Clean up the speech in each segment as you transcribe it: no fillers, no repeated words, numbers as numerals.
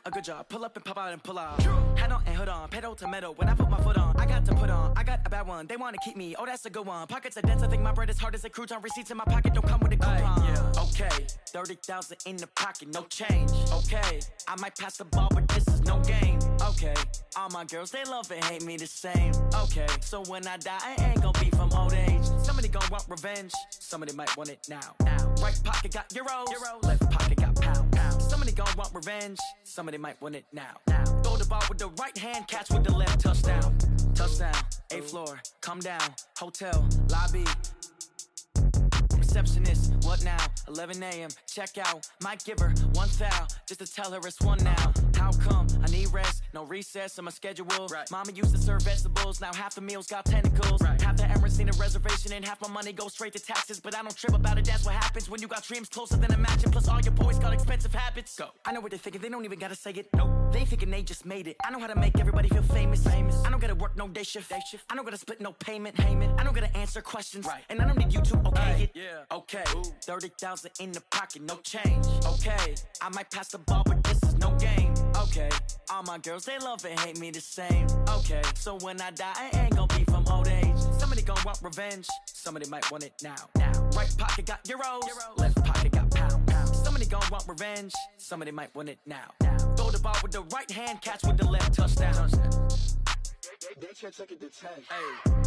a good job. Pull up and pop out and pull out. Head on and hood on, pedal to metal. When I put my foot on, I got to put on. I got a bad one, they wanna keep me. Oh, that's a good one. Pockets are dense, I think my bread is hard as a crouton. Receipts in my pocket don't come with a coupon. Yeah. Okay, 30,000 in the pocket, no change. Okay, I might pass the ball, but this is no game. Okay, all my girls, they love and hate me the same. Okay, so when I die, I ain't gon' be from old age. Somebody gon' want revenge, somebody might want it now. Right pocket got euros, left pocket got pound. Somebody gon' want revenge, somebody might want it now. Throw the ball with the right hand, catch with the left, touchdown. Touchdown, 8th floor, come down, hotel, lobby. Receptionist, what now? 11 a.m. check out. Might give her one foul just to tell her it's one now. How come? I need rest, no recess in my schedule. Right. Mama used to serve vegetables, now half the meals got tentacles. Right. Half the Emirates seen a reservation and half my money goes straight to taxes. But I don't trip about it, that's what happens when you got dreams closer than a match. And plus all your boys got expensive habits. Go. I know what they're thinking, they don't even gotta say it. Nope. They thinking they just made it. I know how to make everybody feel famous. I don't gotta work no day shift. I don't gotta split no payment. I don't gotta answer questions. Right. And I don't need you to okay it. Yeah. Okay, 30,000 in the pocket, no change. Okay, I might pass the ball, but this is no game. Okay, all my girls, they love and hate me the same. Okay, so when I die, I ain't gon' be from old age. Somebody gon' want revenge, somebody might want it now. Right pocket got euros, left pocket got pound. Somebody gon' want revenge, somebody might want it now. Throw the ball with the right hand, catch with the left, touchdown. They can't take it to 10. Hey.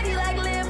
Like live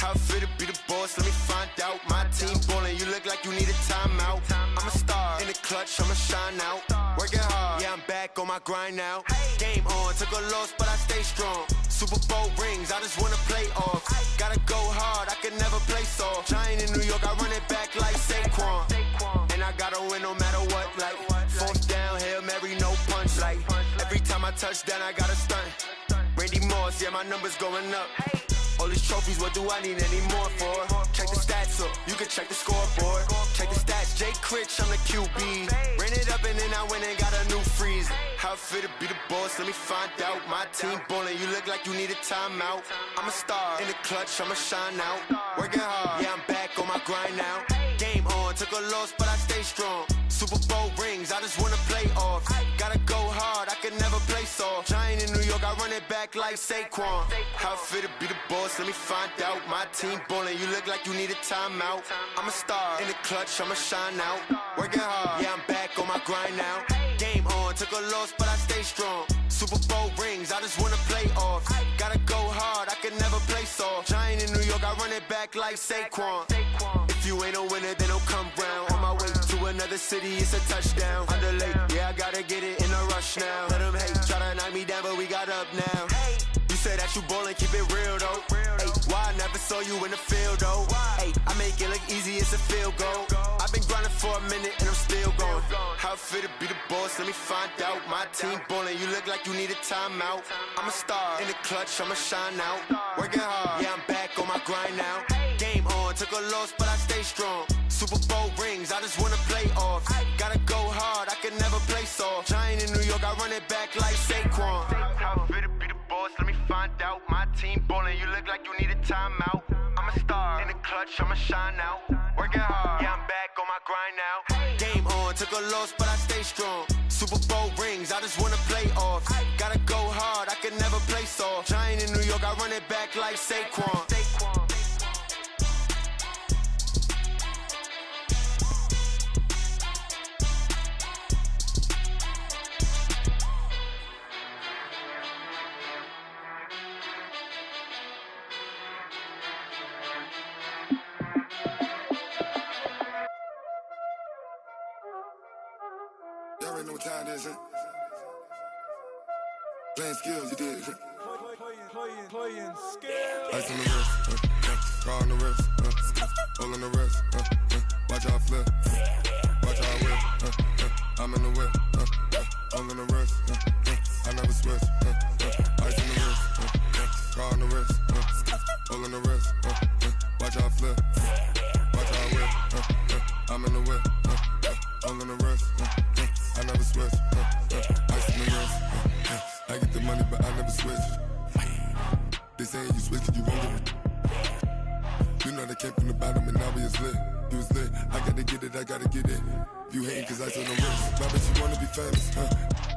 How I feel to be the boss, let me find out. My team ballin', you look like you need a timeout. I'm a star, in the clutch, I'ma shine out. Working hard, yeah, I'm back on my grind now. Game on, took a loss, but I stay strong. Super Bowl rings, I just wanna play off. Gotta go hard, I can never play soft. Giant in New York, I run it back like Saquon. And I gotta win no matter what, like fourth down, Hail Mary, no punch. Like every time I touch down, I gotta stunt. Randy Moss, yeah, my numbers going up. All these trophies, what do I need any more for? Check the stats up, you can check the scoreboard. Check the stats, Jay Critch, I'm the QB. Ran it up and then I went and got a new freeze. How I feel to be the boss, let me find out. My team ballin', you look like you need a timeout. I'm a star, in the clutch, I'ma shine out. Working hard, yeah, I'm back on my grind now. Game on, took a loss, but I stay strong. Super Bowl rings, I just wanna play off. Gotta go hard, I can never play soft. Giant in New York, I run it back like Saquon. How I feel to be the boss, let me find out. My team ballin', you look like you need a timeout. I'm a star, in the clutch, I'ma shine out. Working hard, yeah, I'm back on my grind now. Game on, took a loss, but I stay strong. Super Bowl rings, I just wanna play off. Gotta go hard, I can never play soft. Giant in New York, I run it back like Saquon. If you ain't a winner, then don't come round. On my way to another city, it's a touchdown. Underlay, yeah, I gotta get it in a rush now. Let them hate, try to knock me down, but we got up now. You say that you ballin', keep it real though. Ay, why I never saw you in the field though? Ay, I make it look easy, it's a field goal. I've been grinding for a minute and I'm still going. How I feel to be the boss, let me find out. My team ballin', you look like you need a timeout. I'm a star, in the clutch, I'ma shine out. Working hard, yeah, I'm back on my grind now. Game on, took a loss, but I stay strong. Super Bowl rings, I just wanna play off. Gotta go hard, I can never play soft. Giant in New York, I run it back like Saquon. How I feel to be the boss, let me find out. My team ballin', you look like you need a timeout. I'm a star, in the clutch, I'ma shine out. Working hard, yeah, I'm back on my grind now. Game on, took a loss, but I stay strong. Super Bowl rings, I just wanna play off. Gotta go hard, I can never play soft. Giant in New York, I run it back like Saquon. Y'all already know what time it is, huh? Playing skills, you did. Playing skills. Ice on the wrist, car on the wrist, hole on the wrist, watch how I flip, watch how I whip, I'm in the whip, hole on the wrist, I never switch, ice on the wrist, car on the wrist, hole on the wrist, watch how I flip, watch how I whip, I'm in the whip, hole on the wrist, I never switch, ice on the wrist, I get the money but I never switch. They saying you switch, you won't get it. You know they came from the bottom and now we is lit. You was lit, I gotta get it, I gotta get it. You hating cause ice on the wrist. My bitch, you wanna be famous,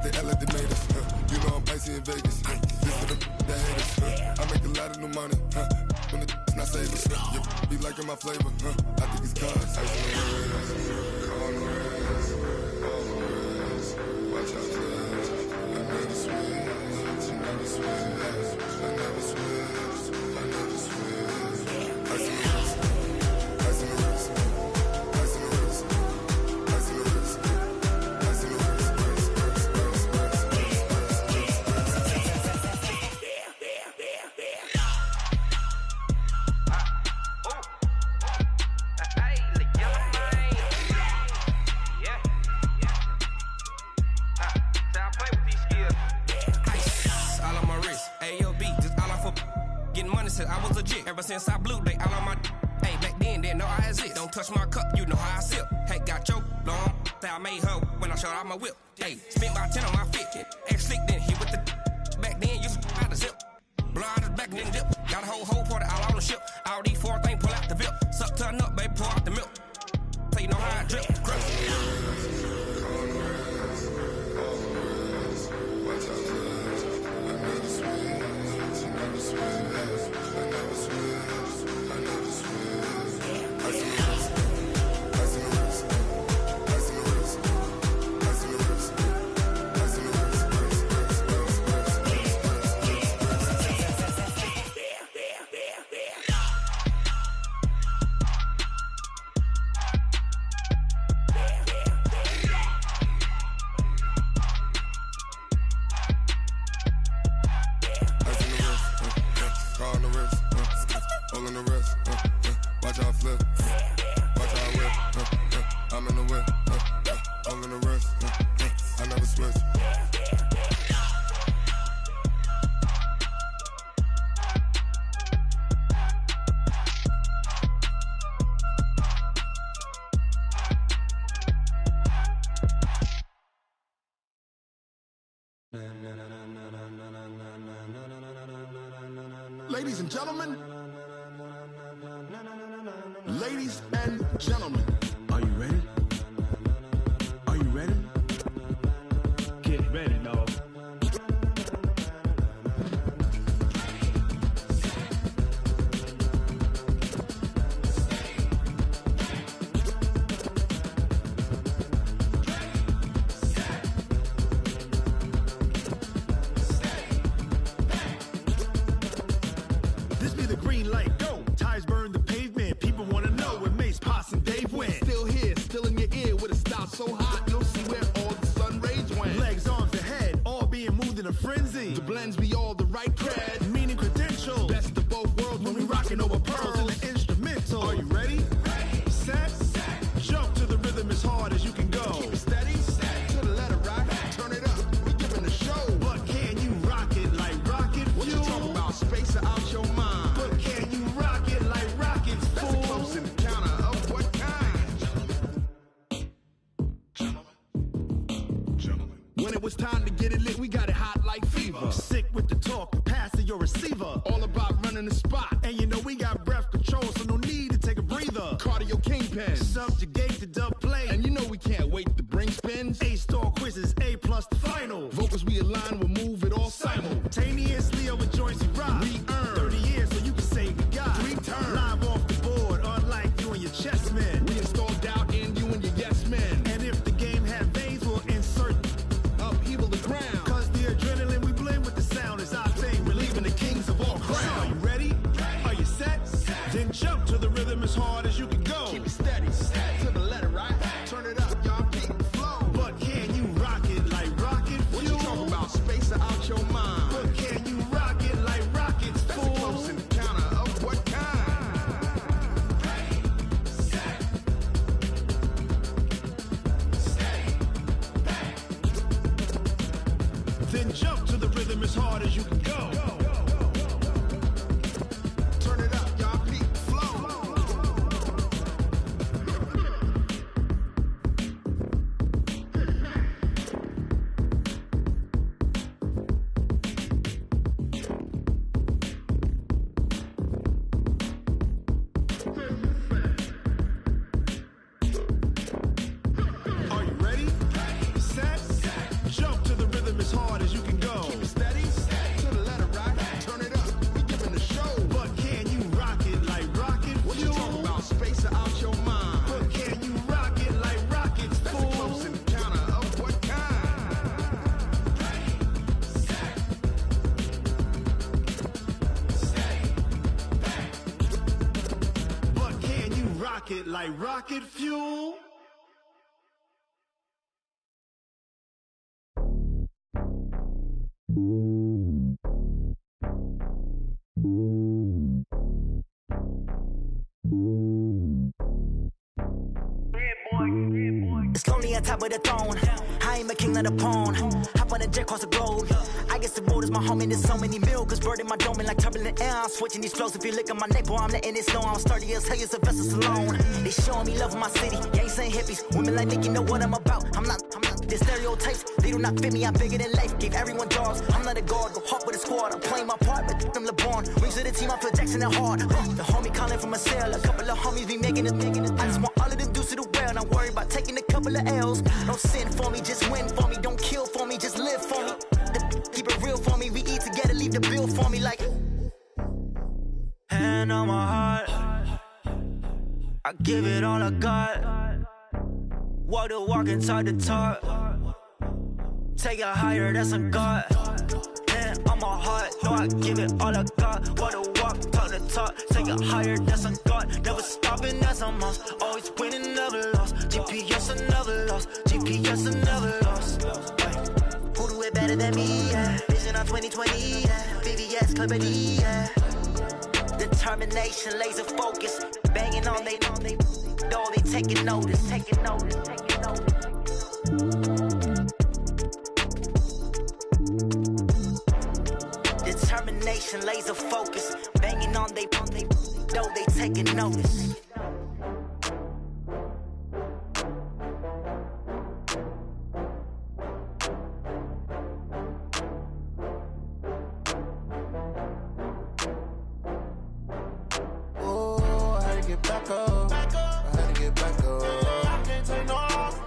They act like they made us, You know I'm icy in Vegas, This for the haters, I make a lot of new money, When it's not savers, You be liking my flavor, I think it's cause ice on the wrist, on the wrist, on the wrist. Watch out, flash, I never switch, I never switch. I never switch, I never switch. Ice in the wrist, ice in the wrist, ice in the wrist, ice in the wrist, ice in the wrist, I was legit ever since I blew they all on my hey back then didn't know I exist. Don't touch my cup, you know how I sip. Hey, got your long that I made her when I showed out my whip. Hey, spent about 10 on my fit. X slick then hit with the back then used to out the zip. Blow out his back and then dip. Got a whole party all on the ship. All these four things pull out the VIP. Suck turn up, baby, pour out the milk. So you know how I drip. Crush. gentlemen. Ladies and gentlemen. Are you ready? Are you ready? Get ready, dog. This be the green light, go. Tires burn the pavement. People wanna know when Mace, Potts, and Dave went. Still here, still in your ear with a style so hot, you'll see where all the sun rays went. Legs, arms, the head, all being moved in a frenzy. The blends be all the right cred. Meaning credentials. Best of both worlds When we rockin' over pearls in the instrumental. Are you ready? Set, jump to the rhythm as hard as you can go. Keep it steady, to the letter right. Turn it up, we giving the show. But can you rock it like rocket What you fuel? talking about? Space out your mind. But can you rock it like rockets, That's a fool? close encounter of what kind? When it was time to get it lit, we got it hot like fever. Sick with the talk, pass it your receiver. All about running the spot. And you know we got breath control, so no need to take a breather. Cardio kingpin. Subjugate the dub play. And you know we can't wait to bring spins. A-star quizzes, A+ the final. Vocals we align, we'll move it all Simultaneously over joints we rock. We earn 30 years so you can say we got 3 turns. live off the board, unlike you and your chess men. We install doubt in you and your yes men. And if the game had veins, we'll insert. Upheaval the ground. Cause the adrenaline we blend with the sound is our thing, relieving the kings of all Crown. crown. Are you ready? Are you set? Then jump to the rhythm as hard as you can go. Keep it steady, to the letter right. Turn it up, y'all beat the flow. But can you rock it like rocket fuel? What you talking about? Space out your mind. But can you rock it like rockets, That's a fool? close encounter of what kind? Then jump to the rhythm as hard as you can go. Turn it up, y'all beat the flow. Are you ready? Set, jump to the rhythm as hard as you can go. Keep it steady, to the letter right. Turn it up, we giving the show. But can you rock it like rocket What you fuel? talking about? Space out your mind. But can you rock it like rockets, That's a fool? close encounter of what kind? But can you rock it like rocket fuel? It's lonely on top of the throne. I ain't a king, not a pawn. Hop on a jet across the globe. I guess the road is my home and there's so many milkers burning my dome like turbulent air. I'm switching these flows. If you look at my neck, boy, I'm letting it slow. I'm sturdy as hell, it's a vessel alone. They showing me love in my city. Yeah, ain't saying hippies. Women like Nicky know what I'm about. I'm not. The stereotypes, they do not fit me. I'm bigger than life. Gave everyone jobs. I'm not a guard. Go hard with a squad. I'm playing my part, but them LeBron. Rings to the team, I feel Jackson and hard. The homie calling from a cell. A couple of homies be making it. I just want all of them dudes to do well. Not worry about taking a couple of L's. Don't sin for me, just win for me. Don't kill for me, just live for me. Keep it real for me. We eat together, leave the bill for me like. Hand on my heart, I give it all I got. Walk the walk inside the talk. Take it higher, that's a God. Hand on my heart, no, I give it all I got. Walk the walk, talk the talk. Take it higher, that's a God. Never stopping, that's a must. Always winning, never lost. GPS, I never lost. GPS, I never lost. Who do it better than me? Yeah. Vision on 2020, yeah. VVS, Clippity, yeah. Determination, laser focus. Banging on they door, they taking notice, taking notice, taking notice. Determination, laser focus. Banging on they door, they taking notice. get back up. I had to get back up. I can't take no loss.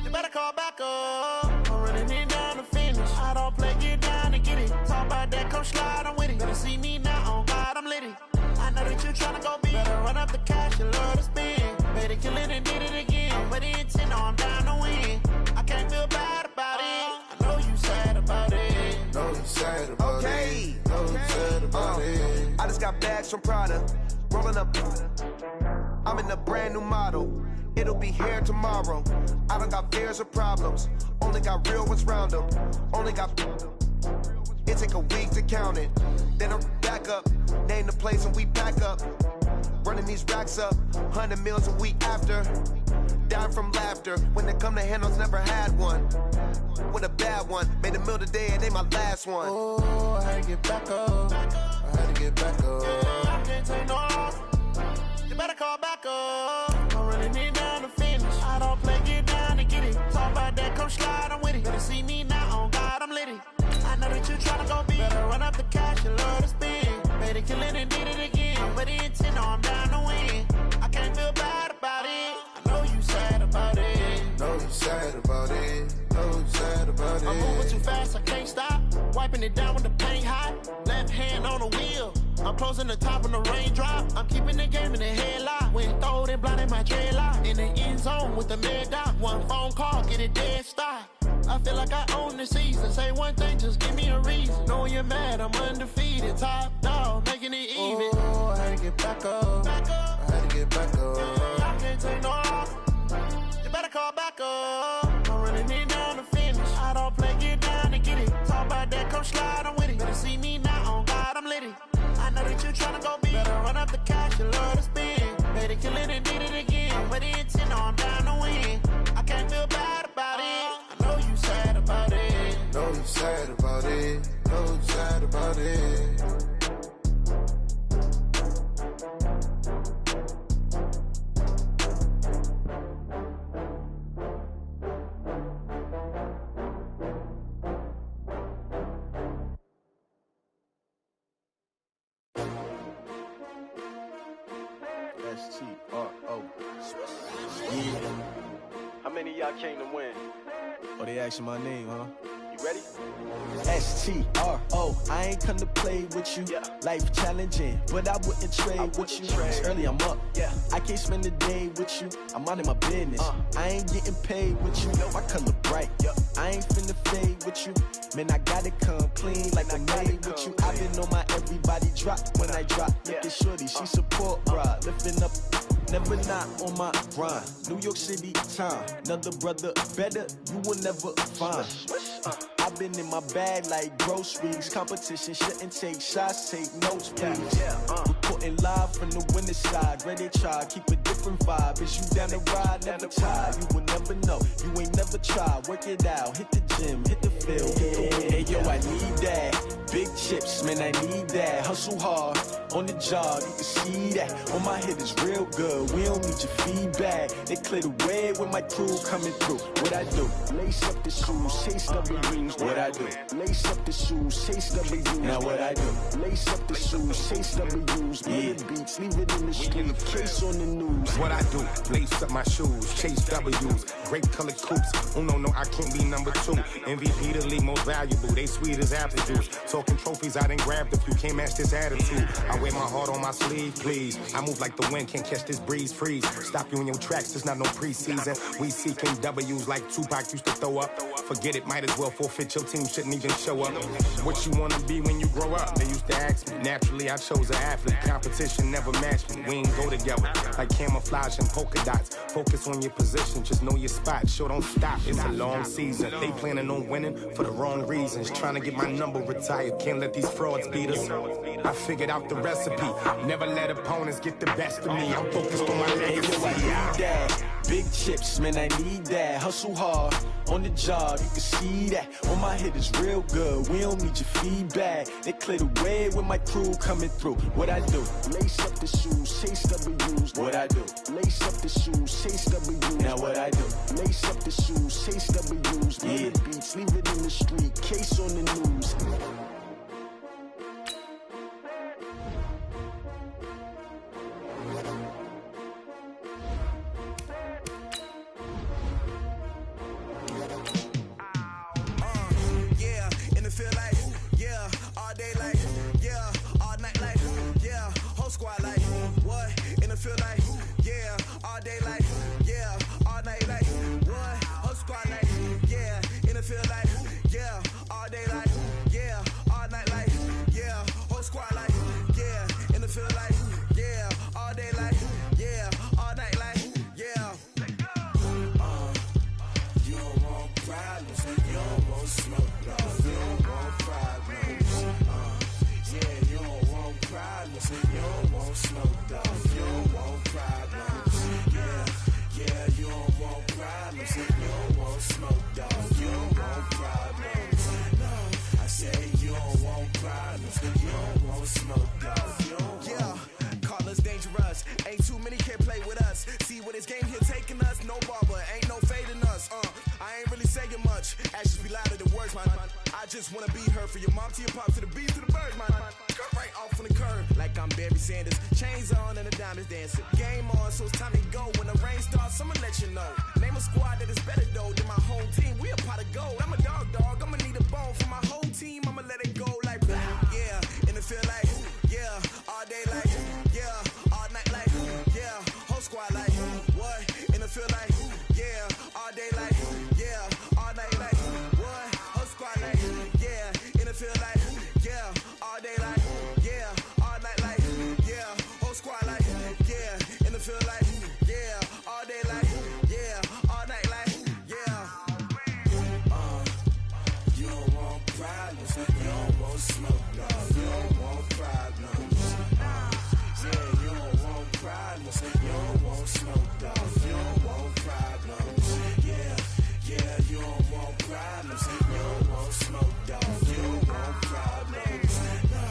You better call back up. I'm running it down to finish. I don't play, get down to get it. Talk about that, come slide, I'm with it. Better see me now, on God, I'm litty. I know that you tryna go big. Better run up the cash, you love to spend. Better kill it and did it again. But the intent, no, I'm down to win. I can't feel bad about it. I know you sad about it. Know you sad about it. Know you sad about it. I just got bags from Prada. Rolling up. I'm in a brand new model. It'll be here tomorrow. I don't got fears or problems. Only got real ones round them. Only got. It take a week to count it. Then I'm back up. Name the place and we pack up. Running these racks up. 100 meals a week after. Dying from laughter. When it come to handles, never had one. With a bad one. Made a meal today and they my last one. Oh, I had to get back up. I had to get back up. I can't take no loss. You better call back up. I'm running it down to finish. I don't play, get down to get it. Talk about that, come slide, I'm with it. Better see me now, on God, I'm litty. I know that you tryna go big. Better run up the cash, you love to spend. Better kill it and did it again. But the intent, no, I'm down to win. I can't feel bad about it. I know you sad about it. Know you sad about it. Know you sad about it. I'm moving too fast, I can't stop. Wiping it down with the paint hot. Left hand on the wheel. I'm closing the top of the raindrop. I'm keeping the game in the headlock. When throwed and blinded my dreadlock. In the end zone with the mad dot. One phone call, get it dead stop. I feel like I own the season. Say one thing, just give me a reason. Knowing you're mad, I'm undefeated. Top dog, making it even. Oh, I had to get back up. I had to get back up. I can't take no loss. You better call back up. I'm running it down to finish. I don't play, get down to get it. Talk about that, come slide, I'm with it. Better see me now, on God, I'm litty. I know that you tryna go big. Better run up the cash, you love to spend. Better kill it and did it again. But the intent, no, I'm down to win. I can't feel bad about it. I know you sad about it. Know you sad about it. Know you sad about it. S-T-R-O. Yeah. How many of y'all came to win? Oh, they asking my name, huh? You ready? S-T-R-O. I ain't come to play with you. Yeah. Life challenging, but I wouldn't trade with you. It's early, I'm up. Yeah. I can't spend the day with you. I'm out of my business. I ain't getting paid with you. My color bright. Yeah. I ain't finna fade with you. Man, I gotta come clean like I'm made with you. I've been on my everybody drop when I drop. Look at shorty, she support ride. Lifting up, never not on my grind. New York City time. Another brother better, you will never find. I've been in my bag like groceries. Competition shouldn't take shots, take notes, please. Reporting live from the winning side. Ready to try, keep a different vibe. Is you down the ride, never tired. You will never know, you ain't never tried. Work it out, hit the gym, hit the field. Hey yo, I need that. Big chips, man, I need that. Hustle hard, on the job, you can see that. On my head is real good, we don't need your feedback. They clear the way with my crew coming through. What I do? Lace up the shoes, chase W's. What I do? Lace up the shoes, chase W's. Now what I do? Lace up the shoes, chase W's. Yeah. Beats, leave it in the street, case on the news. What I do? Lace up my shoes, chase W's. Great colored coops. Oh no, I can't be number 2. MVP the league most valuable. They sweet as apple juice. Talking trophies, I done grabbed a few. Can't match this attitude. I wear my heart on my sleeve, please. I move like the wind, can't catch this breeze, freeze. Stop you in your tracks, there's not no preseason. We seeking W's like Tupac used to throw up. Forget it, might as well forfeit. Your team shouldn't even show up. What you wanna be when you grow up? They used to ask me. Naturally, I chose an athlete. Competition never matched me. We ain't go together like camouflage and polka dots. Focus on your position, just know your spot. Sure, don't stop. It's a long season. They planning on winning for the wrong reasons. Trying to get my number retired. Can't let these frauds beat us. I figured out the recipe. Never let opponents get the best of me. I'm focused on my legacy. Big chips, man, I need that. Hustle hard, on the job, you can see that. On my head is real good, we don't need your feedback. They clear the way with my crew coming through. What I do? Lace up the shoes, chase W's. What I do? Lace up the shoes, chase W's. Now what I do? Lace up the shoes, chase W's. Yeah. Beats, leave it in the street, case on the news. what? In the field like, yeah, all day like, yeah, all night like, what? Whole squad like, yeah, in the field like, yeah, all day like, yeah, all night like, yeah, whole squad like, yeah, in the field like, yeah, all day like, yeah, all night like, yeah. You don't want problems, you don't want smoke, dog. You don't want problems. Yeah, you don't want problems, you don't want smoke, dog. You don't want problems. Yeah, you don't want problems, you don't want smoke, dog. You don't want problems. No, I say you don't want problems, you don't want smoke, dog. You don't want. Call us dangerous. Ain't too many can play with us. See where this game here taking us. No barber, ain't no fading us. I ain't really saying much. Actions be louder than words, man. I just wanna be heard from your mom to your pop to the beat to the birds, man. Cut right off on the curb like I'm Barry Sanders. Chains on and the diamonds dancing. Game on, so it's time to go. When the rain starts, I'ma let you know. Name a squad that is better though than my home team. We a pot of gold. I'm a dog. I'ma need a bone for my whole team. I'ma let it go like blah. Yeah, and it feel like yeah, all day like yeah, all night like yeah, whole squad like what? And it feel like yeah, all day like yeah, all night like what? Whole squad like yeah, and it feel like yeah, all day like yeah, all night like yeah, whole squad like yeah, and it feel like yeah, all day like yeah, all night like yeah. You don't want problems, you don't want smoke, dog. You don't want problems. Yeah, you don't want problems, you don't want smoke, dog. You don't want problems. Yeah, you don't want problems, you don't want smoke, dog. You don't want problems. No,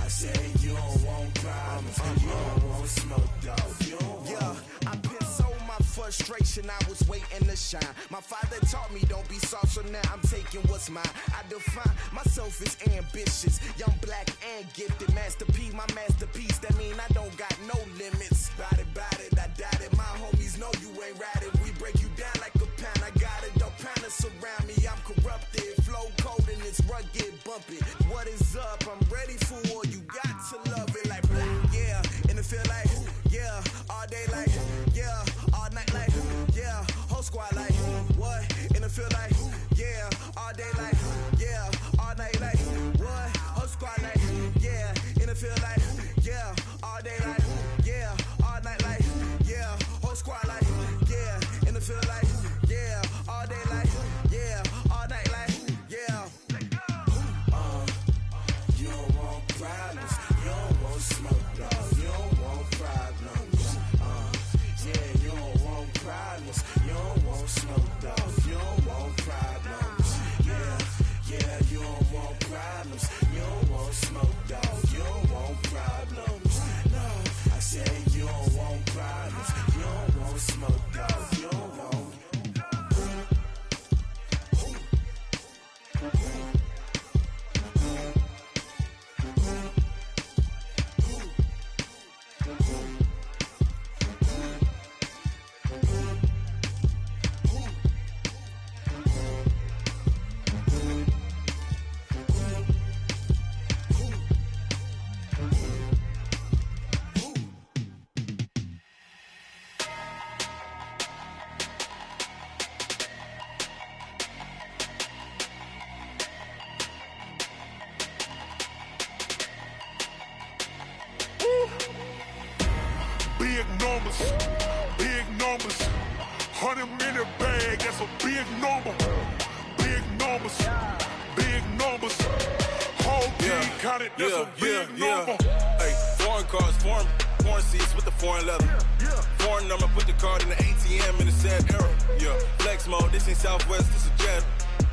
I say you don't want problems, you don't want smoke, dog. You don't want. I been so my frustration, I was waiting to shine. My father taught me don't be soft, so now I'm taking what's mine. I define myself as ambitious, young, black, and gifted. Master P, my masterpiece, that mean I don't got no limits. Bout it, I doubt it. My homies know you ain't ratted. We break you down like a pound. I got it, don't panic surround me. I'm corrupted, flow cold and it's rugged, bumpy. What is up? I'm ready for war. You got to love it like blah. Yeah, and it feel like yeah, all day like yeah, all night like yeah, whole squad like what? And it feel like yeah, all day like yeah, all night like what? Whole squad like yeah, and it feel like yeah, all day like yeah, all night like yeah, whole squad like yeah, and it feel like yeah, all day like yeah, all night like yeah. You don't want problems, you don't want smoke, dog. You don't want problems. Yeah, you don't want problems, you don't want smoke, dog. You don't want problems. Yeah, you don't want problems, you don't want smoke, dog. You don't want problems. No, I say you don't want problems, you don't want smoke, dog. You don't want. Big numbers, 100-minute bag, that's a big number. Big numbers, whole team counted, that's a big number. Hey, foreign cars, foreign seats with the foreign leather. Foreign number, put the card in the ATM in the sad era. Yeah, flex mode, this ain't Southwest, this a jet.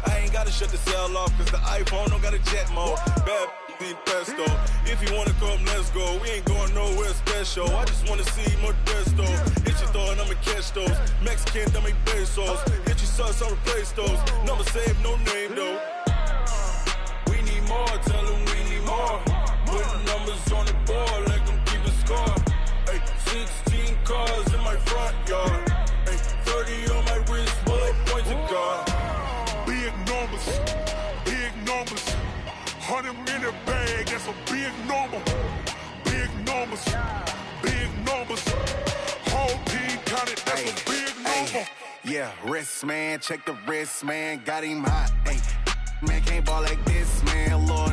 I ain't gotta shut the cell off, cause the iPhone don't got a jet mode. Bad need pesto. If you wanna come, let's go. We ain't going nowhere special. I just wanna see Modesto. Hit your throw and I'ma catch those. Mexican, I make pesos. Hit your sauce, I'll replace those. Number saved, no name though. We need more, tell them we need more. Put numbers on the board, let them keep a score. Hey, 16 cars in my front yard. Hey, 30 on my wrist, bullet points of God. Big numbers, 100-minute bag, that's a big number. Big numbers, Yeah, wrist, man, check the wrist, man, got him hot. Hey, man, can't ball like this, man. Lord,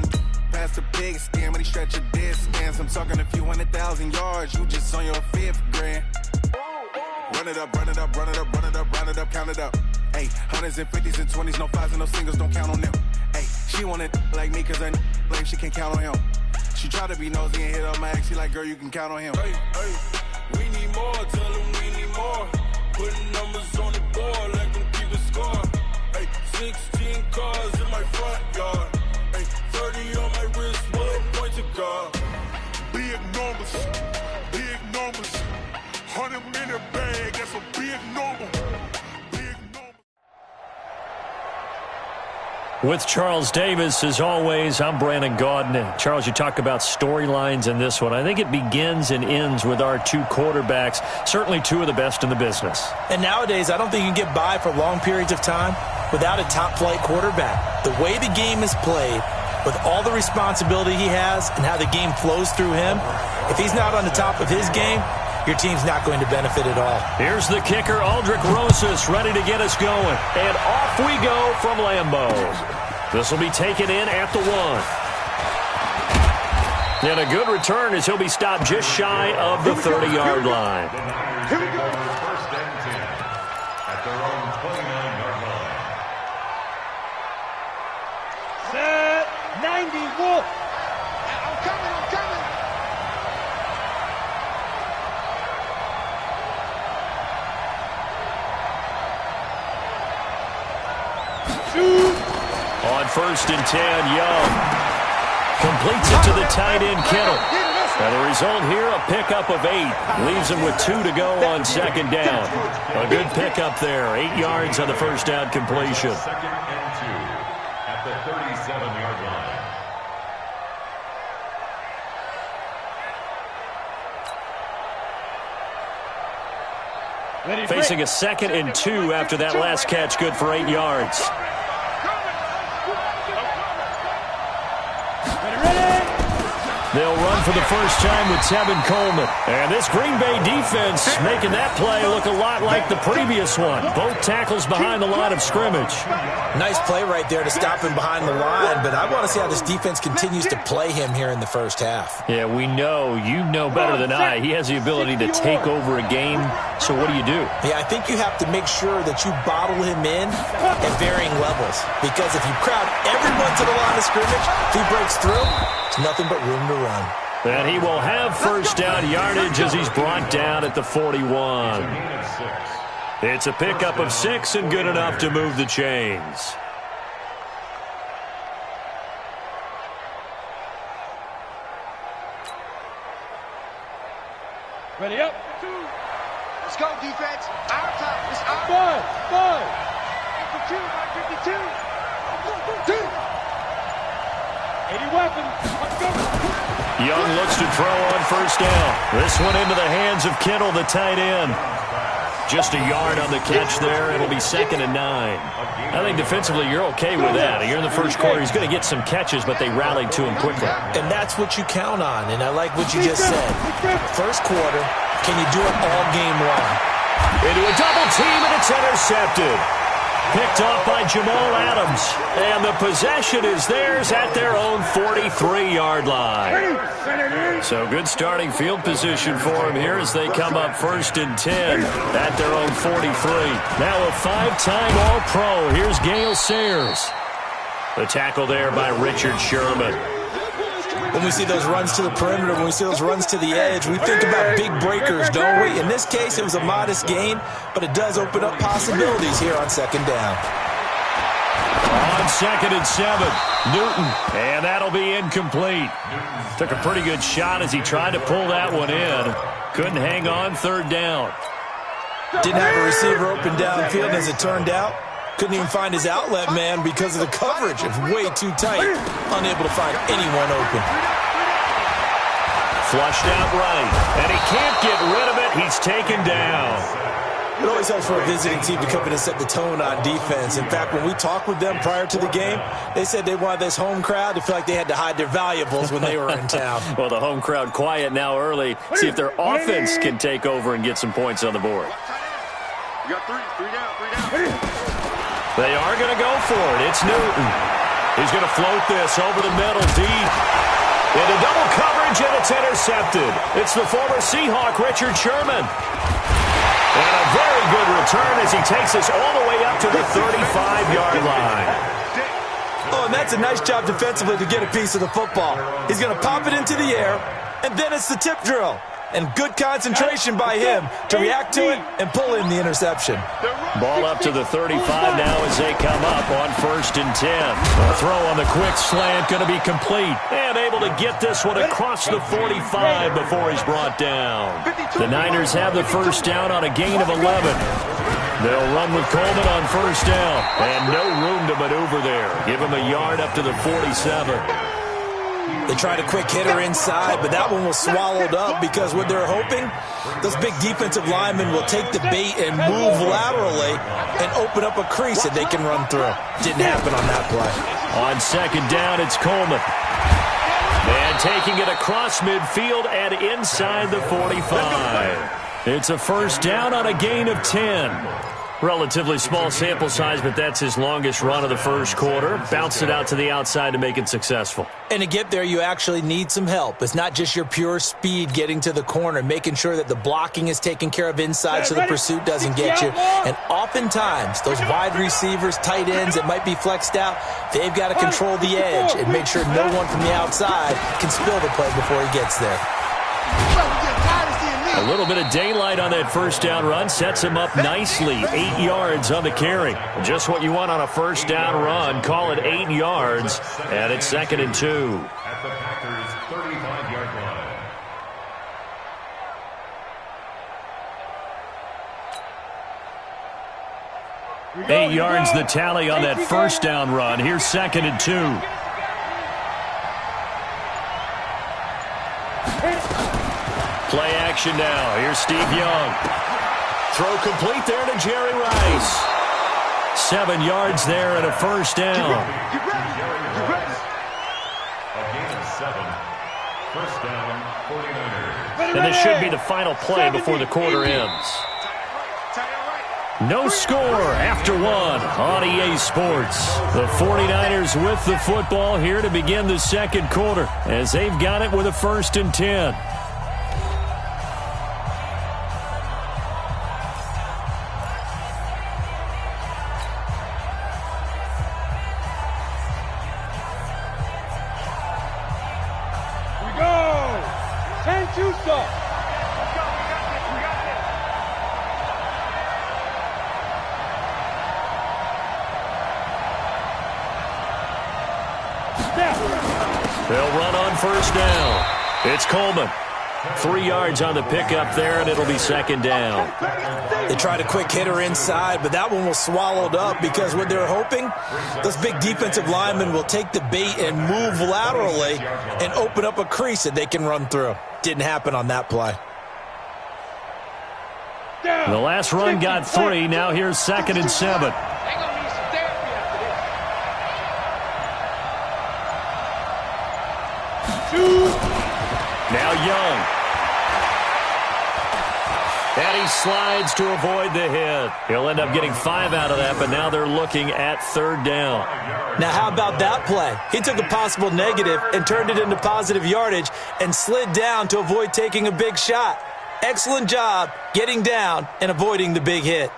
past the pig skin when he stretch a distance. I'm talking a few 100,000 yards, you just on your 5th grand. Run it up, run it up, run it up, run it up, run it up, count it up. Hey, hundreds and 50s and 20s, no 5s and no singles, don't count on them. Hey, she want it like me, cause I blame she can't count on him. She try to be nosy and hit up my ex, she like, girl, you can count on him. Hey, we need more, tell them we need more. Putting numbers on the board, let them keep the score. Hey, 16 cars in my front yard. Hey, 30 on my wrist, one point to God. Big numbers, 100-minute bag, that's a big number. With Charles Davis, as always, I'm Brandon Gaudin. Charles, you talk about storylines in this one. I think it begins and ends with our two quarterbacks, certainly two of the best in the business. And nowadays, I don't think you can get by for long periods of time without a top-flight quarterback. The way the game is played, with all the responsibility he has and how the game flows through him, if he's not on the top of his game, your team's not going to benefit at all. Here's the kicker, Aldrich Rosas, ready to get us going. And off we go from Lambeau. This will be taken in at the 1. And a good return as he'll be stopped just shy of the 30-yard line. Here we go. First and 10 at their own 29-yard line. Set 90 Wolf. I'm coming. On first and 10, Young completes it to the tight end, Kittle. And the result here, a pickup of 8. Leaves him with 2 to go on second down. A good pickup there. 8 yards on the first down completion. Second and 2 at the 37-yard line. Facing a second and 2 after that last catch, good for 8 yards. They'll run for the first time with Tevin Coleman. And this Green Bay defense making that play look a lot like the previous one. Both tackles behind the line of scrimmage. Nice play right there to stop him behind the line, but I want to see how this defense continues to play him here in the first half. Yeah, we know. You know better than I. He has the ability to take over a game. So what do you do? Yeah, I think you have to make sure that you bottle him in at varying levels. Because if you crowd everyone to the line of scrimmage, if he breaks through, it's nothing but room to run. And he will have first down yardage as he's brought down at the 41. It's a pickup of 6 and good enough to move the chains. Ready up. 2. Let's go, defense. Our time. It's our time. 52. 2. 80 weapons. Let's go. Young looks to throw on first down. This one into the hands of Kittle, the tight end. Just a yard on the catch there. It'll be second and 9. I think defensively you're okay with that. You're in the first quarter. He's going to get some catches, but they rallied to him quickly. And that's what you count on, and I like what you just said. First quarter, can you do it all game long? Into a double team, and it's intercepted. Picked off by Jamal Adams. And the possession is theirs at their own 43-yard line. So good starting field position for them here as they come up first and 10 at their own 43. Now a 5-time All-Pro. Here's Gale Sayers. The tackle there by Richard Sherman. When we see those runs to the perimeter, when we see those runs to the edge, we think about big breakers, don't we? In this case, it was a modest gain, but it does open up possibilities here on second down. On second and 7, Newton, and that'll be incomplete. Took a pretty good shot as he tried to pull that one in. Couldn't hang on third down. Didn't have a receiver open downfield, as it turned out. Couldn't even find his outlet man because of the coverage. It's way too tight. Unable to find anyone open. Flushed out right, and he can't get rid of it. He's taken down. It always helps for a visiting team to come in and set the tone on defense. In fact, when we talked with them prior to the game, they said they wanted this home crowd to feel like they had to hide their valuables when they were in town. Well, the home crowd quiet now early. See if their offense can take over and get some points on the board. You got three down. They are going to go for it. It's Newton. He's going to float this over the middle, deep. Into double coverage, and it's intercepted. It's the former Seahawk, Richard Sherman. And a very good return as he takes us all the way up to the 35-yard line. Oh, and that's a nice job defensively to get a piece of the football. He's going to pop it into the air, and then it's the tip drill. And good concentration by him to react to it and pull in the interception. Ball up to the 35 now as they come up on 1st and 10. A throw on the quick slant going to be complete. And able to get this one across the 45 before he's brought down. The Niners have the first down on a gain of 11. They'll run with Coleman on 1st down. And no room to maneuver there. Give him a yard up to the 47. They tried a quick hitter inside, but that one was swallowed up because what they're hoping, those big defensive linemen will take the bait and move laterally and open up a crease that they can run through. Didn't happen on that play. On 2nd down, it's Coleman. And taking it across midfield and inside the 45. It's a first down on a gain of 10. Relatively small sample size, but that's his longest run of the first quarter. Bounced it out to the outside to make it successful. And to get there, you actually need some help. It's not just your pure speed getting to the corner, making sure that the blocking is taken care of inside so the pursuit doesn't get you. And oftentimes, those wide receivers, tight ends that might be flexed out, they've got to control the edge and make sure no one from the outside can spill the play before he gets there. A little bit of daylight on that first down run sets him up nicely. 8 yards on the carry. Just what you want on a first down run. Call it 8 yards, and it's 2nd and 2. At the Packers' 35-yard line. 8 yards the tally on that first down run. Here's 2nd and 2. Play action now. Here's Steve Young. Throw complete there to Jerry Rice. 7 yards there and a first down. A gain of 7. First down, 49ers. And this should be the final play before the quarter ends. No score after 1 on EA Sports. The 49ers with the football here to begin the second quarter as they've got it with a 1st and 10. They'll run on first down. It's Coleman. 3 yards on the pickup there, and it'll be 2nd down. They tried a quick hitter inside, but that one was swallowed up because what they're hoping, those big defensive linemen will take the bait and move laterally and open up a crease that they can run through. Didn't happen on that play. The last run got 3. Now here's 2nd and 7. Now Young. And he slides to avoid the hit. He'll end up getting 5 out of that, but now they're looking at 3rd down. Now how about that play? He took a possible negative and turned it into positive yardage and slid down to avoid taking a big shot. Excellent job getting down and avoiding the big hit.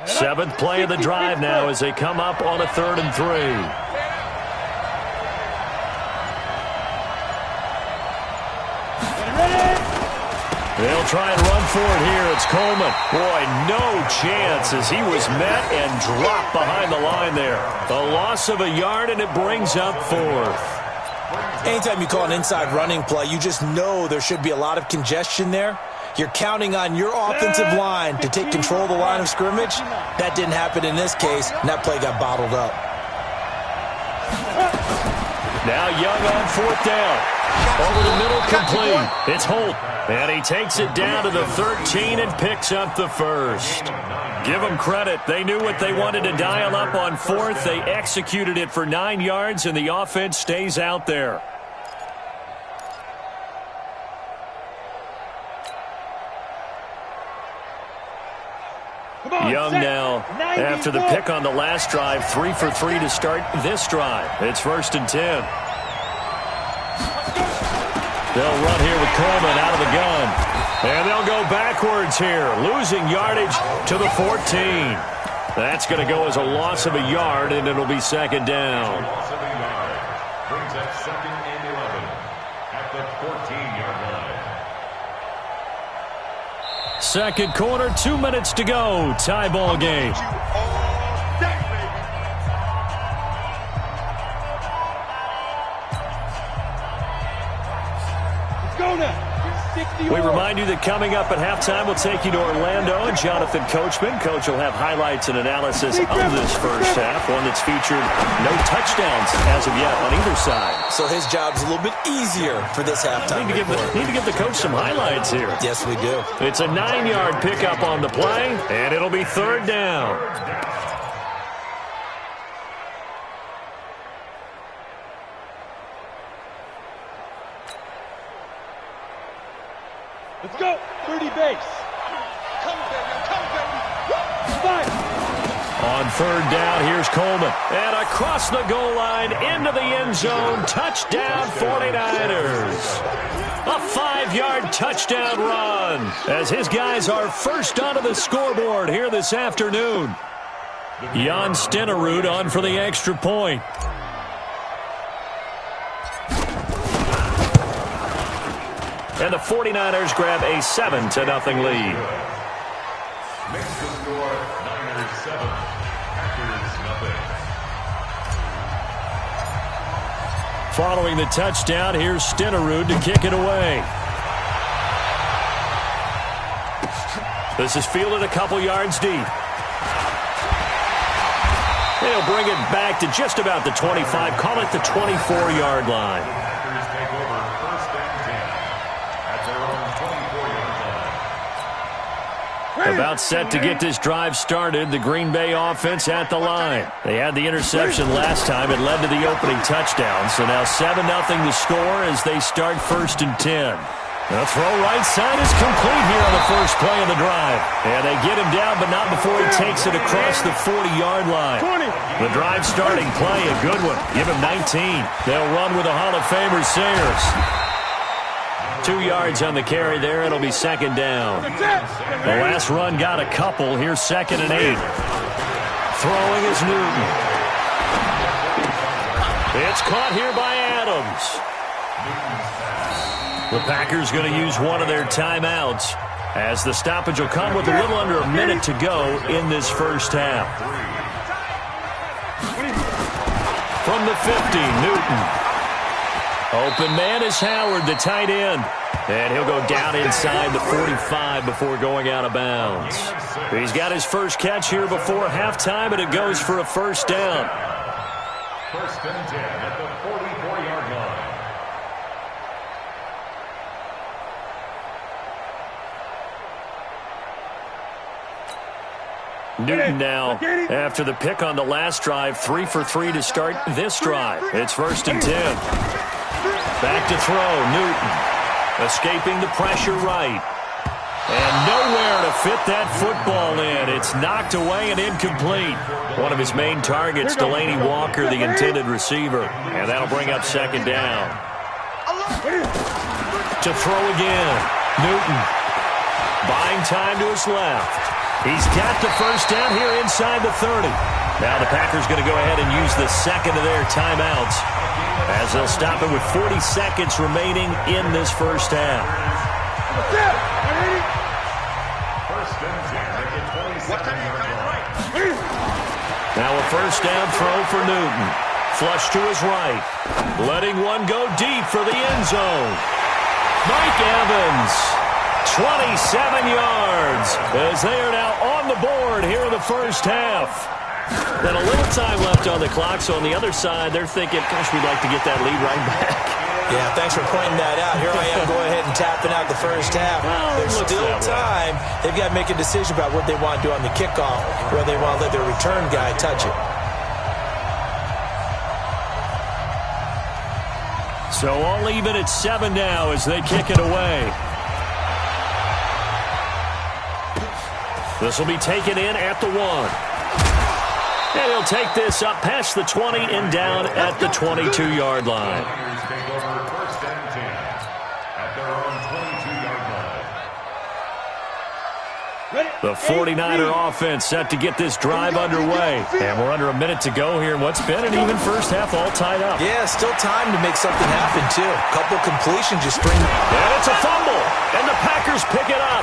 7th play of the drive now as they come up on a 3rd and 3. They'll try and run for it here. It's Coleman. Boy, no chance as he was met and dropped behind the line there. A loss of a yard, and it brings up 4th. Anytime you call an inside running play, you just know there should be a lot of congestion there. You're counting on your offensive line to take control of the line of scrimmage. That didn't happen in this case, and that play got bottled up. Now Young on 4th down. Over the middle, complete. It's Holt. And he takes it down to the 13 and picks up the 1st. Give them credit. They knew what they wanted to dial up on 4th. They executed it for 9 yards, and the offense stays out there. Young now, after the pick on the last drive, 3 for 3 to start this drive. It's 1st and 10. They'll run here with Coleman out of the gun. And they'll go backwards here, losing yardage to the 14. That's going to go as a loss of a yard, and it'll be 2nd down. Loss of a yard brings up 2nd and 11 at the 14-yard line. Second quarter, 2 minutes to go. Tie ball game. We remind you that coming up at halftime, we'll take you to Orlando and Jonathan Coachman. Coach will have highlights and analysis of this first half, one that's featured no touchdowns as of yet on either side. So his job's a little bit easier for this halftime. Need to give the coach some highlights here. Yes, we do. It's a 9-yard pickup on the play, and it'll be 3rd down. Let's go. 30 base. Come, baby. Come, baby. Fire. On 3rd down, here's Coleman. And across the goal line, into the end zone. Touchdown, 49ers. A 5-yard touchdown run as his guys are first onto the scoreboard here this afternoon. Jan Stenerud on for the extra point. And the 49ers grab a 7-0 lead. Makes the score 9-7, Packers 0. Following the touchdown, here's Stenerud to kick it away. This is fielded a couple yards deep. They'll bring it back to just about the 25, call it the 24-yard line. Packers take over 1st and 10 at their own 24-yard line. About set to get this drive started, the Green Bay offense at the line. They had the interception last time. It led to the opening touchdown. So now 7-0 the score as they start 1st and 10. The throw right side is complete here on the first play of the drive. And they get him down, but not before he takes it across the 40-yard line. The drive starting play, a good one. Give him 19. They'll run with the Hall of Famer Sayers. 2 yards on the carry there. It'll be 2nd down. The last run got a couple. Here's 2nd and 8. Throwing is Newton. It's caught here by Adams. The Packers going to use one of their timeouts as the stoppage will come with a little under a minute to go in this first half. From the 50, Newton. Open man is Howard, the tight end. And he'll go down inside the 45 before going out of bounds. He's got his first catch here before halftime, and it goes for a 1st down. 1st and 10 at the 44-yard line. Newton now, after the pick on the last drive, 3 for 3 to start this drive. It's 1st and 10. Back to throw, Newton. Escaping the pressure right. And nowhere to fit that football in. It's knocked away and incomplete. One of his main targets, Delaney Walker, the intended receiver. And that'll bring up 2nd down. To throw again, Newton. Buying time to his left. He's got the 1st down here inside the 30. Now the Packers going to go ahead and use the 2nd of their timeouts as they'll stop it with 40 seconds remaining in this first half. 1st and 10 at the 27-yard line. Now a 1st down throw for Newton. Flush to his right. Letting one go deep for the end zone. Mike Evans. 27 yards as they are now on the board here in the first half. Then a little time left on the clock, so on the other side, they're thinking, gosh, we'd like to get that lead right back. Yeah, thanks for pointing that out. Here I am going ahead and tapping out the first half. There's still time. They've got to make a decision about what they want to do on the kickoff, whether they want to let their return guy touch it. So all even at 7 now as they kick it away. This will be taken in at the 1. And he'll take this up past the 20 and down at the 22-yard line. The 49er offense set to get this drive underway. And we're under a minute to go here in what's been an even first half, all tied up. Yeah, still time to make something happen, too. A couple completions just string. And it's a fumble. And the Packers pick it up.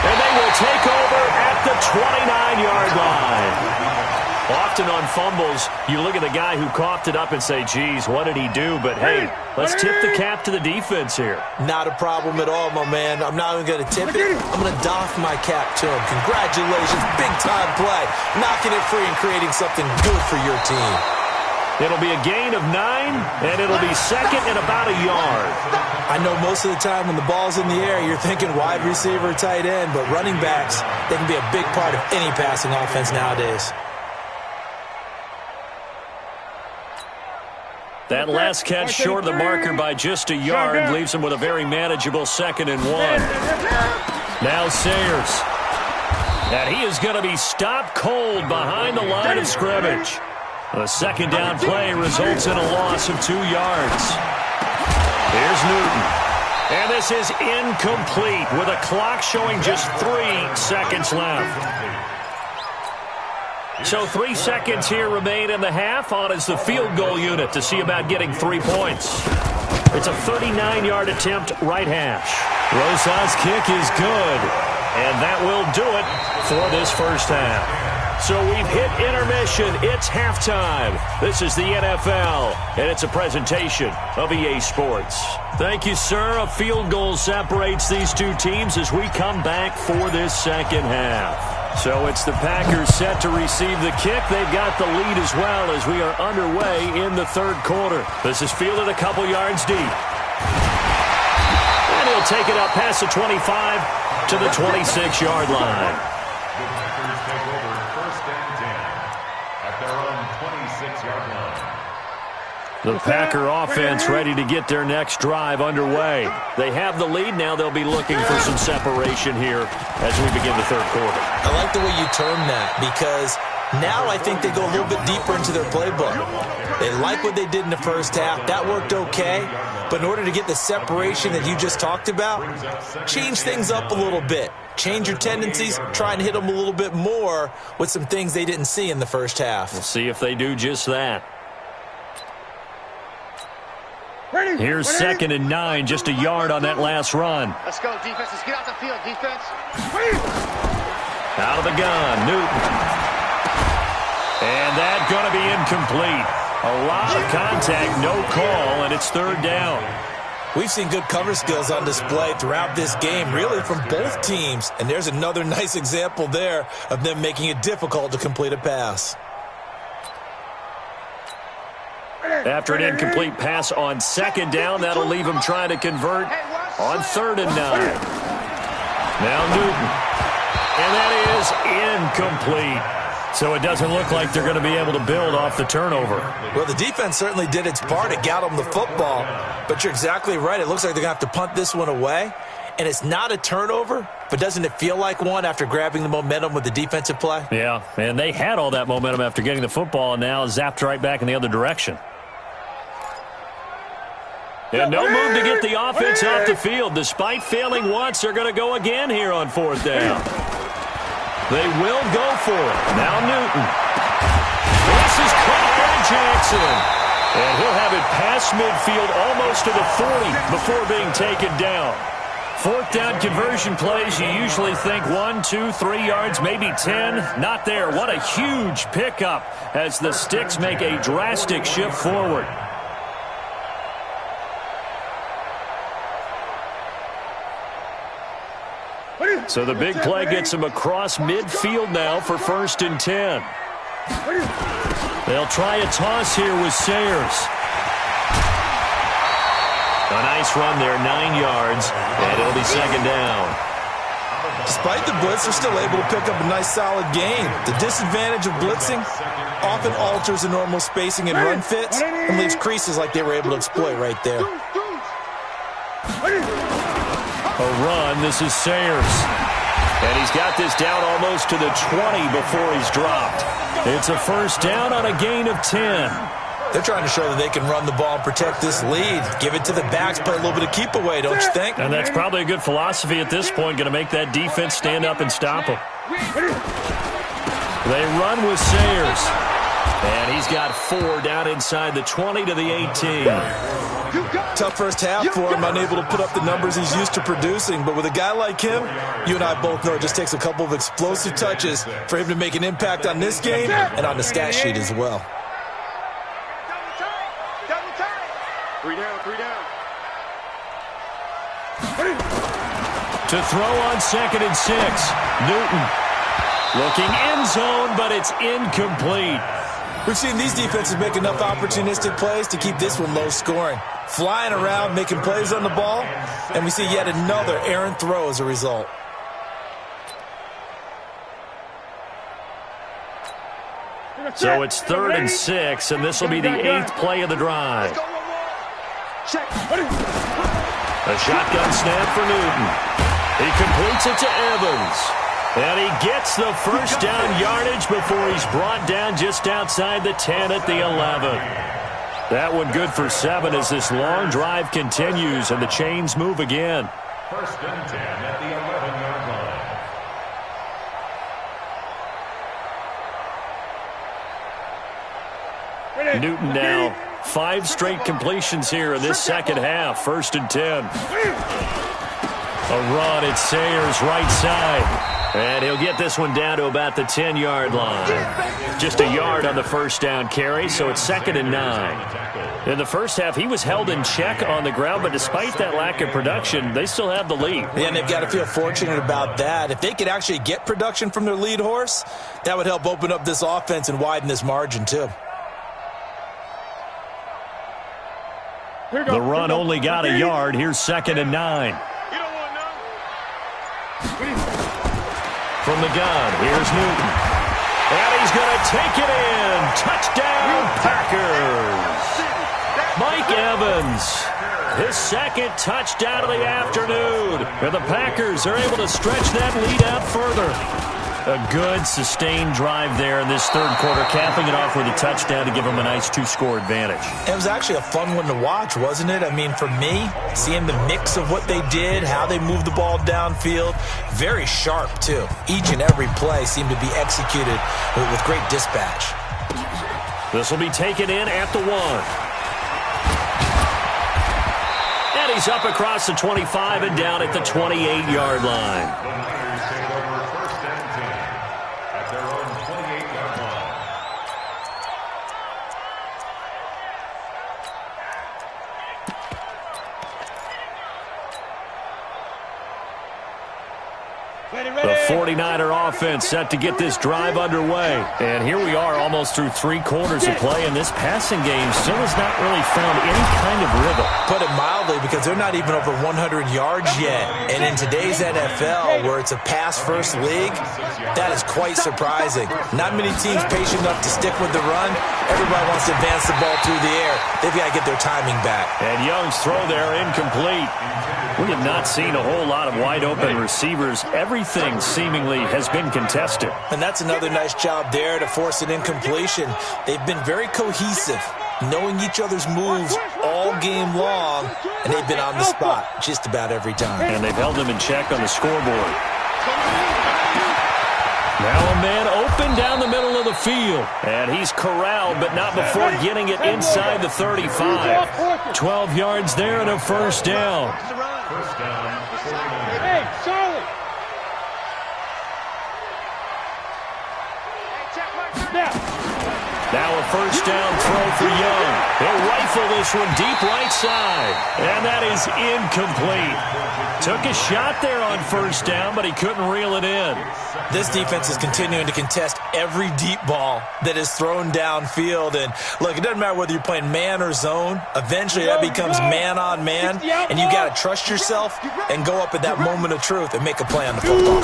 And they will take over at the 29-yard line. Often on fumbles, you look at the guy who coughed it up and say, geez, what did he do? But, hey, let's tip the cap to the defense here. Not a problem at all, my man. I'm not even going to tip it. I'm going to doff my cap to him. Congratulations. Big-time play. Knocking it free and creating something good for your team. It'll be a gain of 9, and it'll be second and about a yard. I know most of the time when the ball's in the air, you're thinking wide receiver, tight end, but running backs, they can be a big part of any passing offense nowadays. That last catch short of the marker by just a yard leaves him with a very manageable 2nd and 1. Now Sayers. And he is going to be stopped cold behind the line of scrimmage. The second down play results in a loss of 2 yards. Here's Newton. And this is incomplete with a clock showing just 3 seconds left. So 3 seconds here remain in the half. On is the field goal unit to see about getting 3 points. It's a 39-yard attempt, right hash. Rosa's kick is good. And that will do it for this first half. So we've hit intermission. It's halftime. This is the NFL, and it's a presentation of EA Sports. Thank you, sir. A field goal separates these two teams as we come back for this second half. So it's the Packers set to receive the kick. They've got the lead as well as we are underway in the third quarter. This is fielded a couple yards deep. And he'll take it up past the 25 to the 26-yard line. The Packers take over 1st and 10 at their own 26-yard line. The Packer offense ready to get their next drive underway. They have the lead. Now they'll be looking for some separation here as we begin the third quarter. I like the way you term that because now I think they go a little bit deeper into their playbook. They like what they did in the first half. That worked okay. But in order to get the separation that you just talked about, change things up a little bit. Change your tendencies. Try and hit them a little bit more with some things they didn't see in the first half. We'll see if they do just that. Here's 2nd and 9, just a yard on that last run. Let's go, defense. Let's get out the field, defense. Out of the gun, Newton. And that's going to be incomplete. A lot of contact, no call, and it's 3rd down. We've seen good cover skills on display throughout this game, really from both teams. And there's another nice example there of them making it difficult to complete a pass. After an incomplete pass on 2nd down, that'll leave him trying to convert on 3rd and 9. Now Newton. And that is incomplete. So it doesn't look like they're going to be able to build off the turnover. Well, the defense certainly did its part. It got them the football. But you're exactly right. It looks like they're going to have to punt this one away. And it's not a turnover, but doesn't it feel like one after grabbing the momentum with the defensive play? Yeah, and they had all that momentum after getting the football and now zapped right back in the other direction. And no move to get the offense off the field. Despite failing once, they're going to go again here on 4th down. They will go for it. Now Newton. This is caught by Jackson. And he'll have it past midfield almost to the 40 before being taken down. 4th down conversion plays, you usually think 1, 2, 3 yards, maybe 10. Not there. What a huge pickup as the Sticks make a drastic shift forward. So the big play gets him across midfield now for 1st and 10. They'll try a toss here with Sayers. A nice run there, 9 yards, and it'll be 2nd down. Despite the blitz, they're still able to pick up a nice solid gain. The disadvantage of blitzing often alters the normal spacing and run fits and leaves creases like they were able to exploit right there. A run, this is Sayers. And he's got this down almost to the 20 before he's dropped. It's a first down on a gain of 10. They're trying to show that they can run the ball and protect this lead. Give it to the backs, play a little bit of keep away, don't you think? And that's probably a good philosophy at this point, going to make that defense stand up and stop them. They run with Sayers. And he's got 4 down inside the 20 to the 18. Tough first half for him, unable to put up the numbers he's used to producing. But with a guy like him, you and I both know it just takes a couple of explosive touches for him to make an impact on this game and on the stat sheet as well. 3 down, 3 down. To throw on 2nd and 6. Newton looking end zone, but it's incomplete. We've seen these defenses make enough opportunistic plays to keep this one low scoring. Flying around, making plays on the ball, and we see yet another errant throw as a result. So it's 3rd and 6, and this will be the 8th play of the drive. A shotgun snap for Newton. He completes it to Evans. And he gets the first down yardage before he's brought down just outside the 10 at the 11. That one good for 7 as this long drive continues and the chains move again. 1st and 10 at the 11-yard line. Newton now 5 straight completions here in this second half. 1st and 10. A run at Sayers right side. And he'll get this one down to about the 10-yard line. Just a yard on the first down carry, so it's 2nd and 9. In the first half, he was held in check on the ground, but despite that lack of production, they still have the lead. Yeah, and they've got to feel fortunate about that. If they could actually get production from their lead horse, that would help open up this offense and widen this margin, too. The run only got a yard. Here's 2nd and 9. From the gun, here's Newton. And he's going to take it in. Touchdown, Packers. Mike Evans, his 2nd touchdown of the afternoon. And the Packers are able to stretch that lead out further. A good, sustained drive there in this 3rd quarter, capping it off with a touchdown to give them a nice 2-score advantage. It was actually a fun one to watch, wasn't it? I mean, for me, seeing the mix of what they did, how they moved the ball downfield, very sharp, too. Each and every play seemed to be executed with great dispatch. This will be taken in at the 1. And he's up across the 25 and down at the 28-yard line. The 49er offense set to get this drive underway. And here we are almost through 3 quarters of play, and this passing game still has not really found any kind of rhythm. Put it mildly, because they're not even over 100 yards yet. And in today's NFL, where it's a pass-first league, that is quite surprising. Not many teams patient enough to stick with the run. Everybody wants to advance the ball through the air. They've got to get their timing back. And Young's throw there incomplete. We have not seen a whole lot of wide-open receivers. Everything seemingly has been contested. And that's another nice job there to force an incompletion. They've been very cohesive, knowing each other's moves all game long, and they've been on the spot just about every time. And they've held them in check on the scoreboard. Now a man open down the middle of the field. And he's corralled, but not before getting it inside the 35. 12 yards there and a first down. First down, 49. Hey, Charlie! Now a first down throw for Young. He'll rifle this one deep right side. And that is incomplete. Took a shot there on first down, but he couldn't reel it in. This defense is continuing to contest every deep ball that is thrown downfield. And look, it doesn't matter whether you're playing man or zone. Eventually that becomes man on man. And you got to trust yourself and go up at that moment of truth and make a play on the football.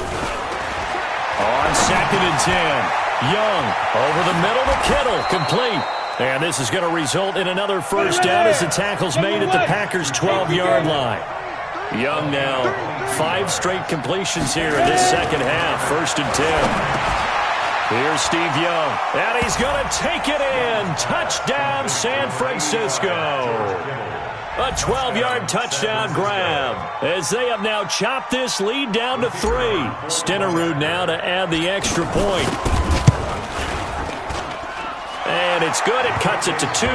On 2nd and 10. Young over the middle to Kittle, complete. And this is going to result in another first down as the tackle's made at the Packers' 12-yard line. Young now, 5 straight completions here in this second half. 1st and 10. Here's Steve Young, and he's going to take it in. Touchdown, San Francisco. A 12-yard touchdown grab as they have now chopped this lead down to 3. Stenerud now to add the extra point. And it's good. It cuts it to 2.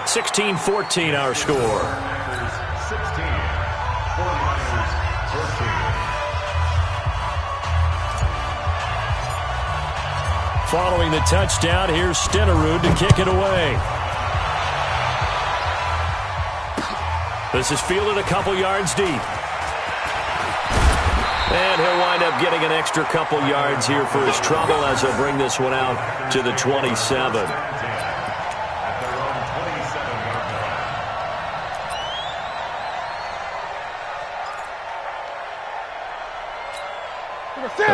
16-14 our score. Following the touchdown, here's Stenerud to kick it away. This is fielded a couple yards deep. And he'll wind up getting an extra couple yards here for his trouble as he'll bring this one out to the 27.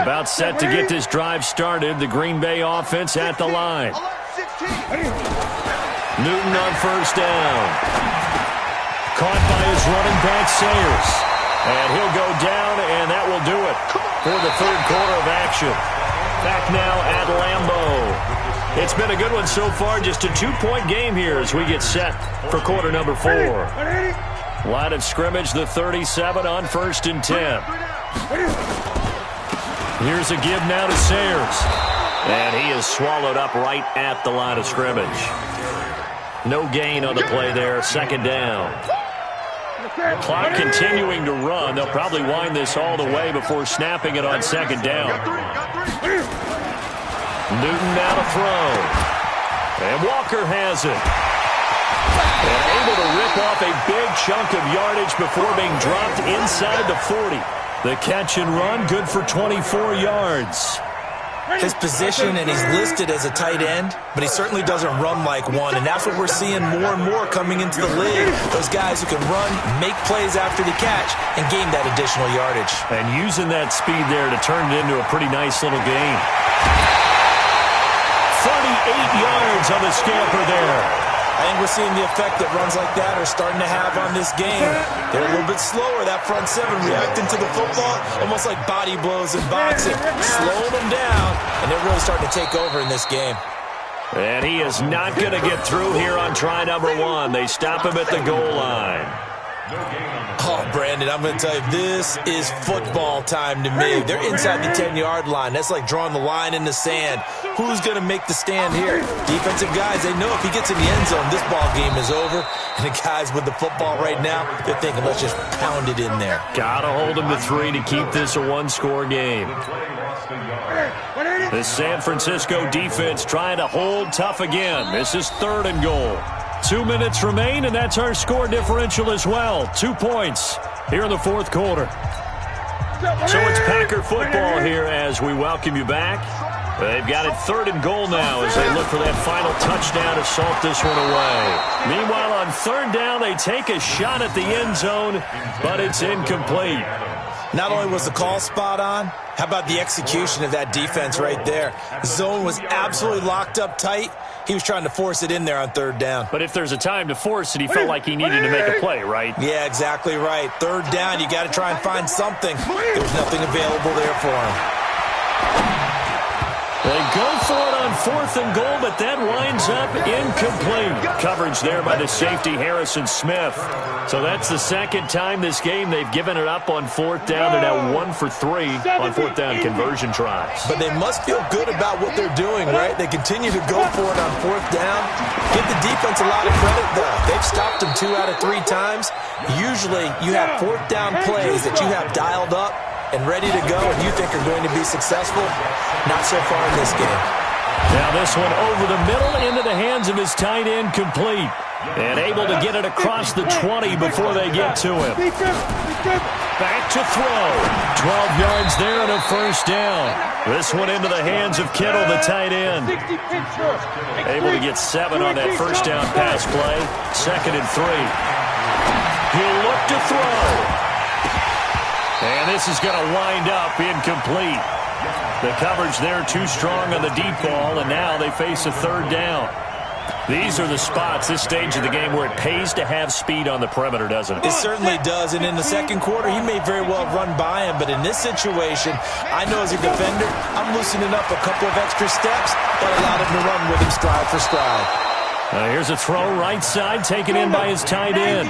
About set to get this drive started. The Green Bay offense at the line. Newton on 1st down. Caught by his running back, Sayers. And he'll go down, and that will do it for the 3rd quarter of action. Back now at Lambeau. It's been a good one so far. Just a 2-point game here as we get set for quarter number 4. Line of scrimmage, the 37 on 1st and 10. Here's a give now to Sayers. And he is swallowed up right at the line of scrimmage. No gain on the play there. 2nd down. Clock continuing to run. They'll probably wind this all the way before snapping it on 2nd down. Newton now to throw. And Walker has it. And able to rip off a big chunk of yardage before being dropped inside the 40. The catch and run, good for 24 yards. His position, and he's listed as a tight end, but he certainly doesn't run like one, and that's what we're seeing more and more coming into the league. Those guys who can run, make plays after the catch, and gain that additional yardage. And using that speed there to turn it into a pretty nice little gain. 38 yards on the scamper there. I think we're seeing the effect that runs like that are starting to have on this game. They're a little bit slower, that front 7, reacting to the football, almost like body blows in boxing, slowing them down, and they're really starting to take over in this game. And he is not going to get through here on try number 1. They stop him at the goal line. Oh, Brandon, I'm going to tell you, this is football time to me. They're inside the 10-yard line. That's like drawing the line in the sand. Who's going to make the stand here? Defensive guys, they know if he gets in the end zone, this ball game is over. And the guys with the football right now, they're thinking, let's just pound it in there. Got to hold him to 3 to keep this a 1-score game. The San Francisco defense trying to hold tough again. This is 3rd and goal. 2 minutes remain, and that's our score differential as well. 2 points here in the 4th quarter. So it's Packer football here as we welcome you back. They've got it 3rd and goal now as they look for that final touchdown to salt this one away. Meanwhile, on 3rd down, they take a shot at the end zone, but it's incomplete. Not only was the call spot on, how about the execution of that defense right there? The zone was absolutely locked up tight. He was trying to force it in there on 3rd down. But if there's a time to force it, he felt like he needed to make a play, right? Yeah, exactly right. 3rd down, you got to try and find something. There was nothing available there for him. They go for it on 4th and goal, but that winds up incomplete. Coverage there by the safety, Harrison Smith. So that's the 2nd time this game they've given it up on 4th down. They're now 1 for 3 on 4th down conversion tries. But they must feel good about what they're doing, right? They continue to go for it on 4th down. Give the defense a lot of credit, though. They've stopped them 2 out of 3 times. Usually you have 4th down plays that you have dialed up and ready to go and you think are going to be successful. Not so far in this game. Now this one over the middle into the hands of his tight end, complete. And able to get it across the 20 before they get to him. Back to throw. 12 yards there and a 1st down. This one into the hands of Kittle, the tight end. Able to get 7 on that 1st down pass play. 2nd and 3. He'll look to throw. And this is going to wind up incomplete. The coverage there too strong on the deep ball, and now they face a 3rd down. These are the spots, this stage of the game, where it pays to have speed on the perimeter, doesn't it? It certainly does, and in the second quarter, he may very well run by him, but in this situation, I know as a defender, I'm loosening up a couple of extra steps that allowed him to run with him stride for stride. Here's a throw right side, taken in by his tight end.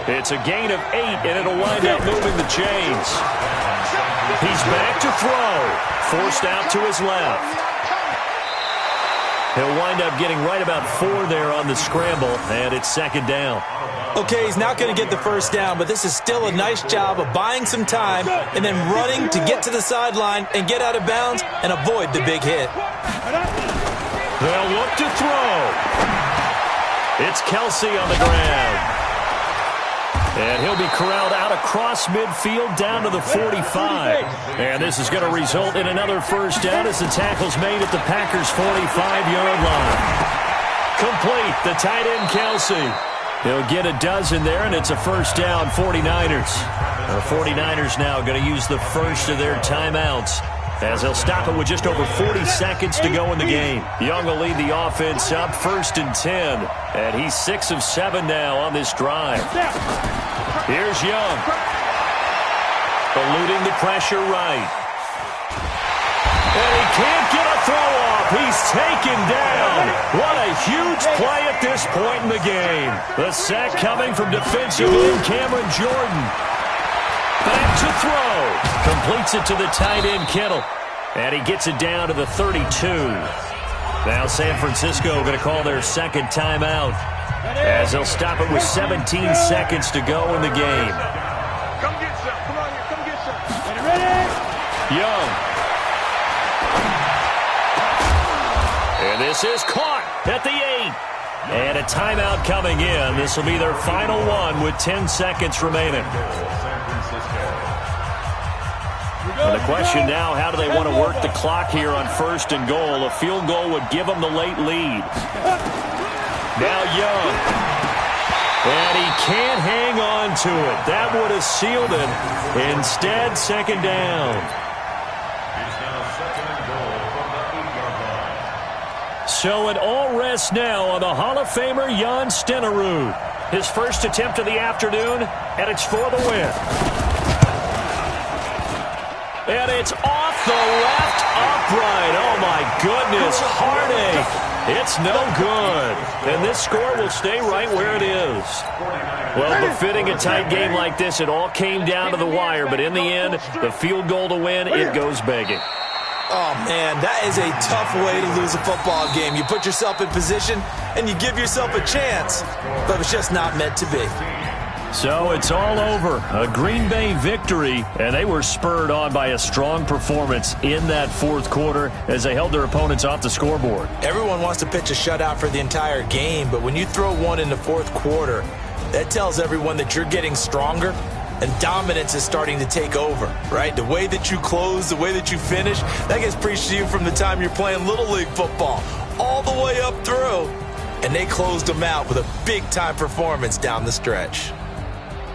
It's a gain of 8, and it'll wind up moving the chains. He's back to throw, forced out to his left. He'll wind up getting right about 4 there on the scramble, and it's second down. Okay, he's not going to get the first down, but this is still a nice job of buying some time and then running to get to the sideline and get out of bounds and avoid the big hit. They'll look to throw. It's Kelsey on the ground. And he'll be corralled out across midfield down to the 45. And this is going to result in another first down as the tackle's made at the Packers' 45-yard line. Complete, the tight end Kelsey. He'll get a dozen there, and it's a first down, 49ers. The 49ers now going to use the first of their timeouts, as they'll stop it with just over 40 seconds to go in the game. Young will lead the offense up, 1st and 10. And he's 6 of 7 now on this drive. Here's Young. Eluding the pressure right. And he can't get a throw off. He's taken down. What a huge play at this point in the game. The sack coming from defensive end Cameron Jordan. Back to throw. Completes it to the tight end Kittle. And he gets it down to the 32. Now San Francisco going to call their second timeout, as they'll stop it with 17 seconds to go in the game. Come get some. Come on here. Come get some. Ready? Young. And this is caught at the 8. And a timeout coming in. This will be their final one with 10 seconds remaining. And the question now, how do they want to work the clock here on 1st and goal? A field goal would give them the late lead. Now Young. And he can't hang on to it. That would have sealed it. Instead, second down. So it all rests now on the Hall of Famer Jan Stenerud. His first attempt of the afternoon, and it's for the win. And it's off the left upright. Oh, my goodness. Heartache. It's no good. And this score will stay right where it is. Well, befitting a tight game like this, it all came down to the wire. But in the end, the field goal to win, it goes begging. Oh, man, that is a tough way to lose a football game. You put yourself in position, and you give yourself a chance. But it's just not meant to be. So it's all over. A Green Bay victory, and they were spurred on by a strong performance in that fourth quarter as they held their opponents off the scoreboard. Everyone wants to pitch a shutout for the entire game, but when you throw one in the fourth quarter, that tells everyone that you're getting stronger and dominance is starting to take over, right? The way that you close, the way that you finish, that gets preached to you from the time you're playing Little League football all the way up through. And they closed them out with a big-time performance down the stretch.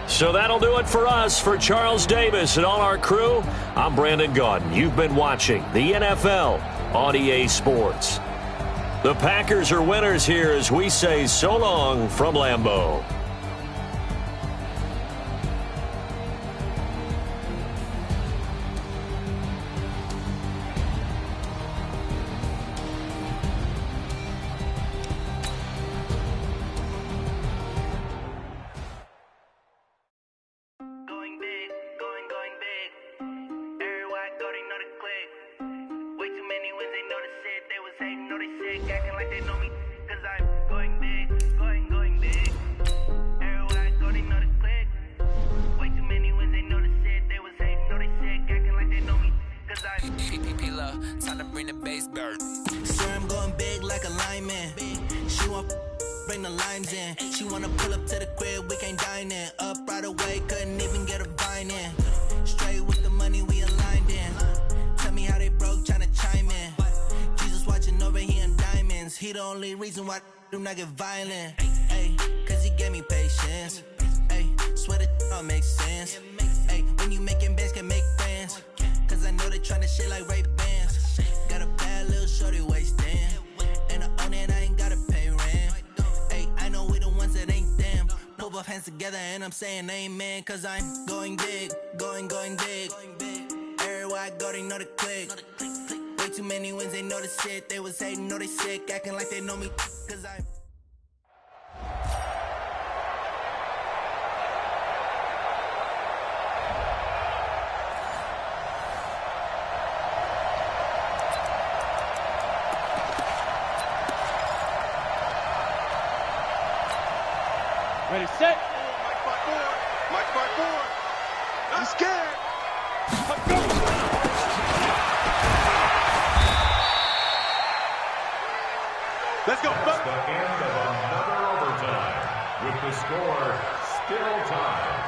So that'll do it for us. For Charles Davis and all our crew, I'm Brandon Gaudin. You've been watching the NFL on EA Sports. The Packers are winners here as we say so long from Lambeau. I get violent, ayy, cause he gave me patience, ayy, swear that all makes sense, ayy, when you making bands can make friends, cause I know they tryna shit like Ray-Bans, got a bad little shorty wasting, and I own it, I ain't gotta pay rent. together and I'm saying amen, cause I'm going big, going big. Everywhere I go, they know the click. Way too many wins, they know the shit. They was hating, know they sick, acting like they know me, cause I'm... Ready, set. Mike 5-4. Mike 5-4. I'm scared. Let's go. Let's go. That's the end of another overtime with the score still tied.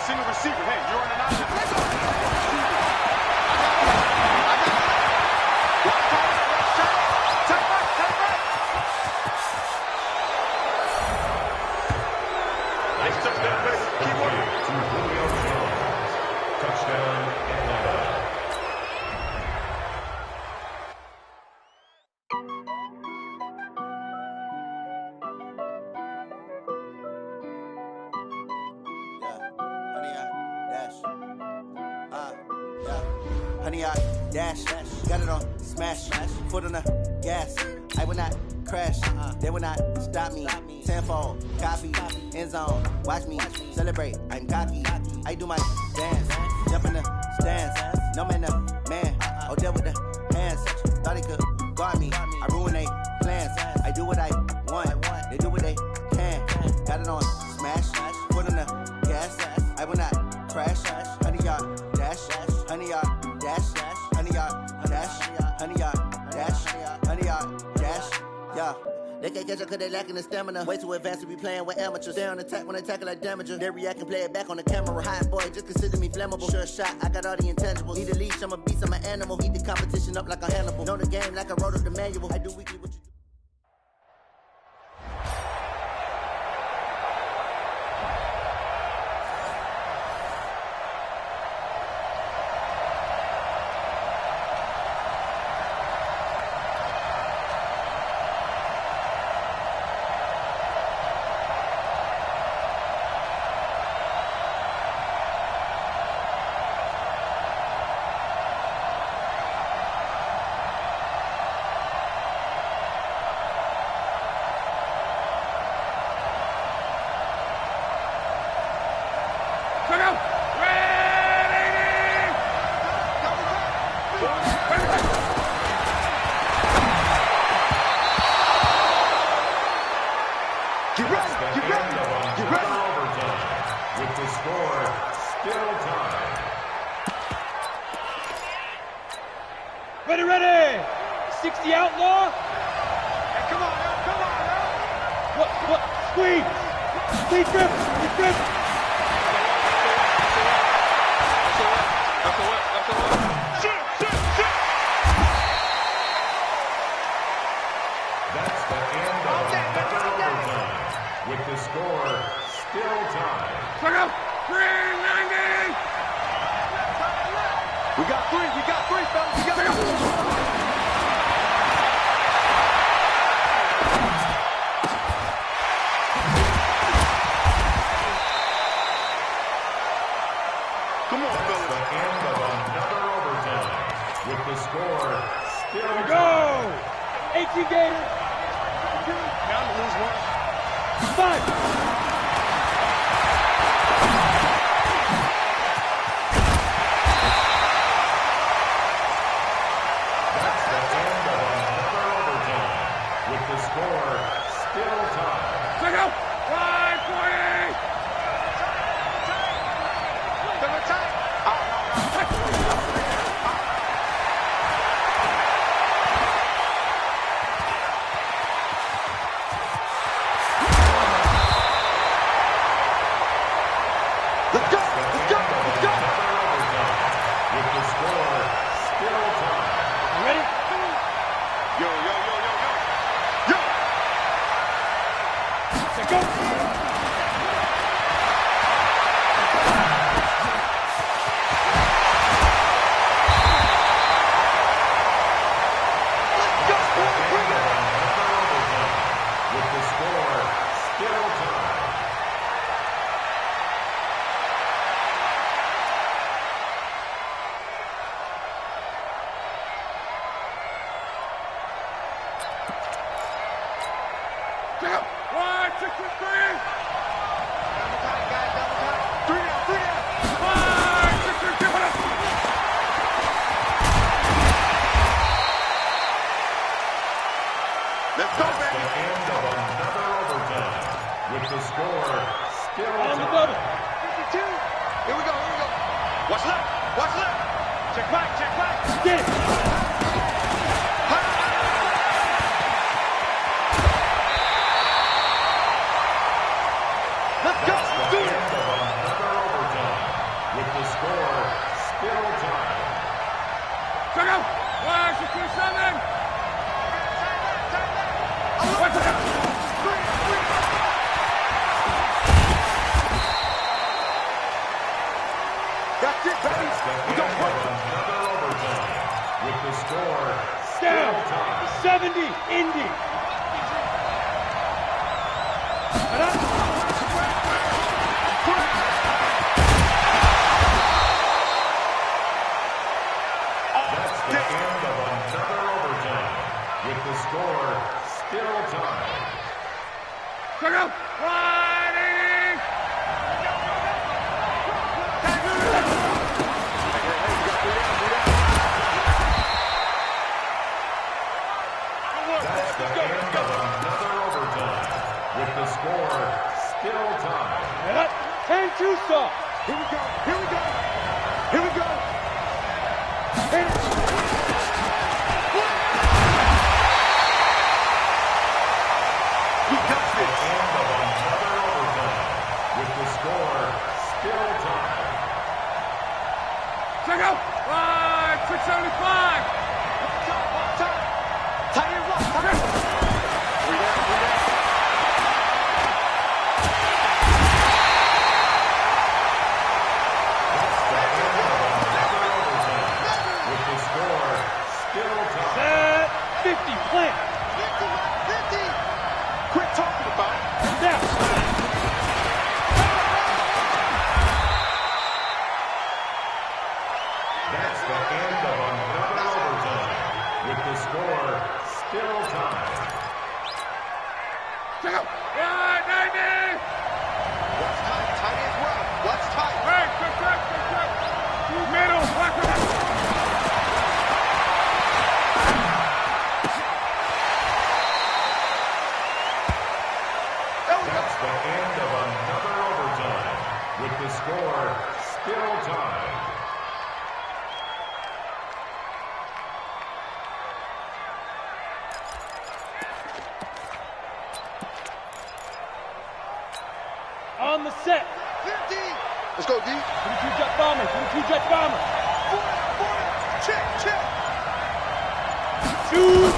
Single receiver. Hey, you're on an option. Let's go. Nice touchdown. Keep working. To Julio Jones. Touchdown, Atlanta. Honey, I dash, got it on smash, foot on the gas. I will not crash, they will not stop me. Tenfold, copy, end zone, watch me celebrate. I'm cocky, I do my dance, jump in the stands. No man, the man, oh, deal with the hands. Thought he could guard me, I ruin they plans. I do what I want, they do what they can. Got it on smash, foot on the gas. I will not crash, honey, y'all dash, honey, y'all dash, honey, y'all dash, honey, y'all dash, honey, y'all dash, yeah. They can't catch up cause they lacking the stamina. Way too advanced to be playing with amateurs. Stay on attack when they tackle like damager. They react and play it back on the camera. Hot boy, just consider me flammable. Sure shot, I got all the intangibles. Need a leash, I'm a beast, I'm an animal. Heat the competition up like a Hannibal. Know the game like I wrote up the manual. I do weekly what you do. Ready! 60 outlaw! Hey, come on, What? Squeeze! Speed grip! Shoot! That's the end of another overtime with the score still tied. Look out! 390! We got three, fellas. We got three. Come on, fellas. The end of another overtime with the score still go. tied. 18 Gators. Down to lose one. 5. The score still tied. Look out! 540! Double time! Let's go! With the score still tied. Ready? On the set. 50. Let's go, D. 22 jet bomber. 22 jet bomber. 40. Check, check. Shoot.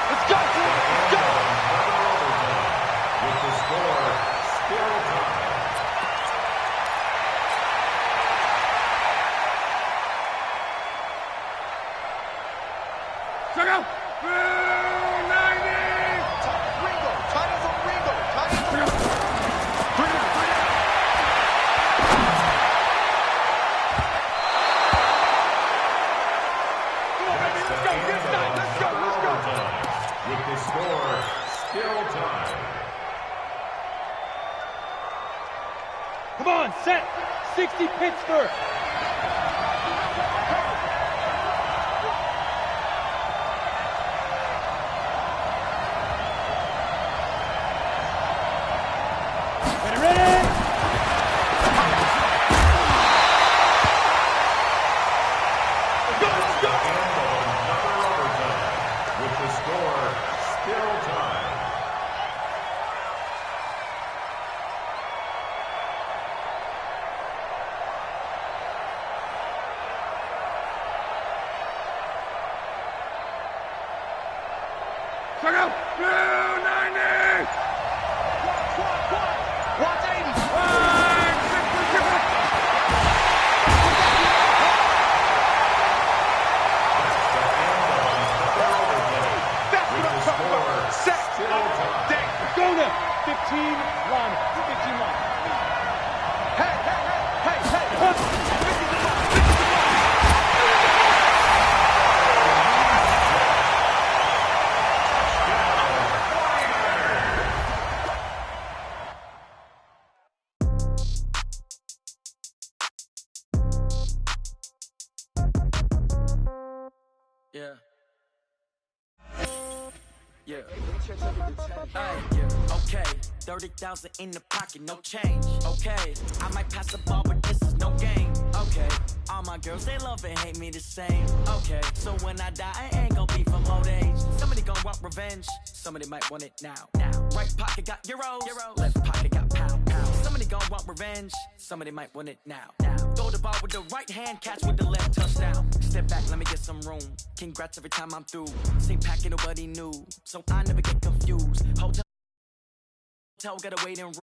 Let's go, D. Let's go. With the score still tied. Check out! 90! Ringo! Titles on Ringo! Titles! Check out! Bring it! Bring it! Come on, baby! Let's go! Get that! Let's go! Let's go! With the score still tied. Come on, set! 60 Pittsburgh! Check out. Blue 90. Watch 80. That's what I'm talking about. Set. Go now. 15 line. 15 line. Hey, hey, hey, hey, hey. Yeah. Yeah. Yeah. Okay. 30,000 in the pocket, no change. Okay. I might pass the ball, but this is no game. Okay. All my girls, they love and hate me the same. Okay. So when I die, I ain't gonna be from old age. Somebody gonna want revenge. Somebody might want it now. Right pocket got euros. Left pocket got pound. Somebody gonna want revenge. Somebody might want it now. Throw the ball with the right hand, catch with the left, touchdown. Step back, let me get some room. Congrats every time I'm through. Same packet, nobody knew. So I never get confused. Hotel gotta wait in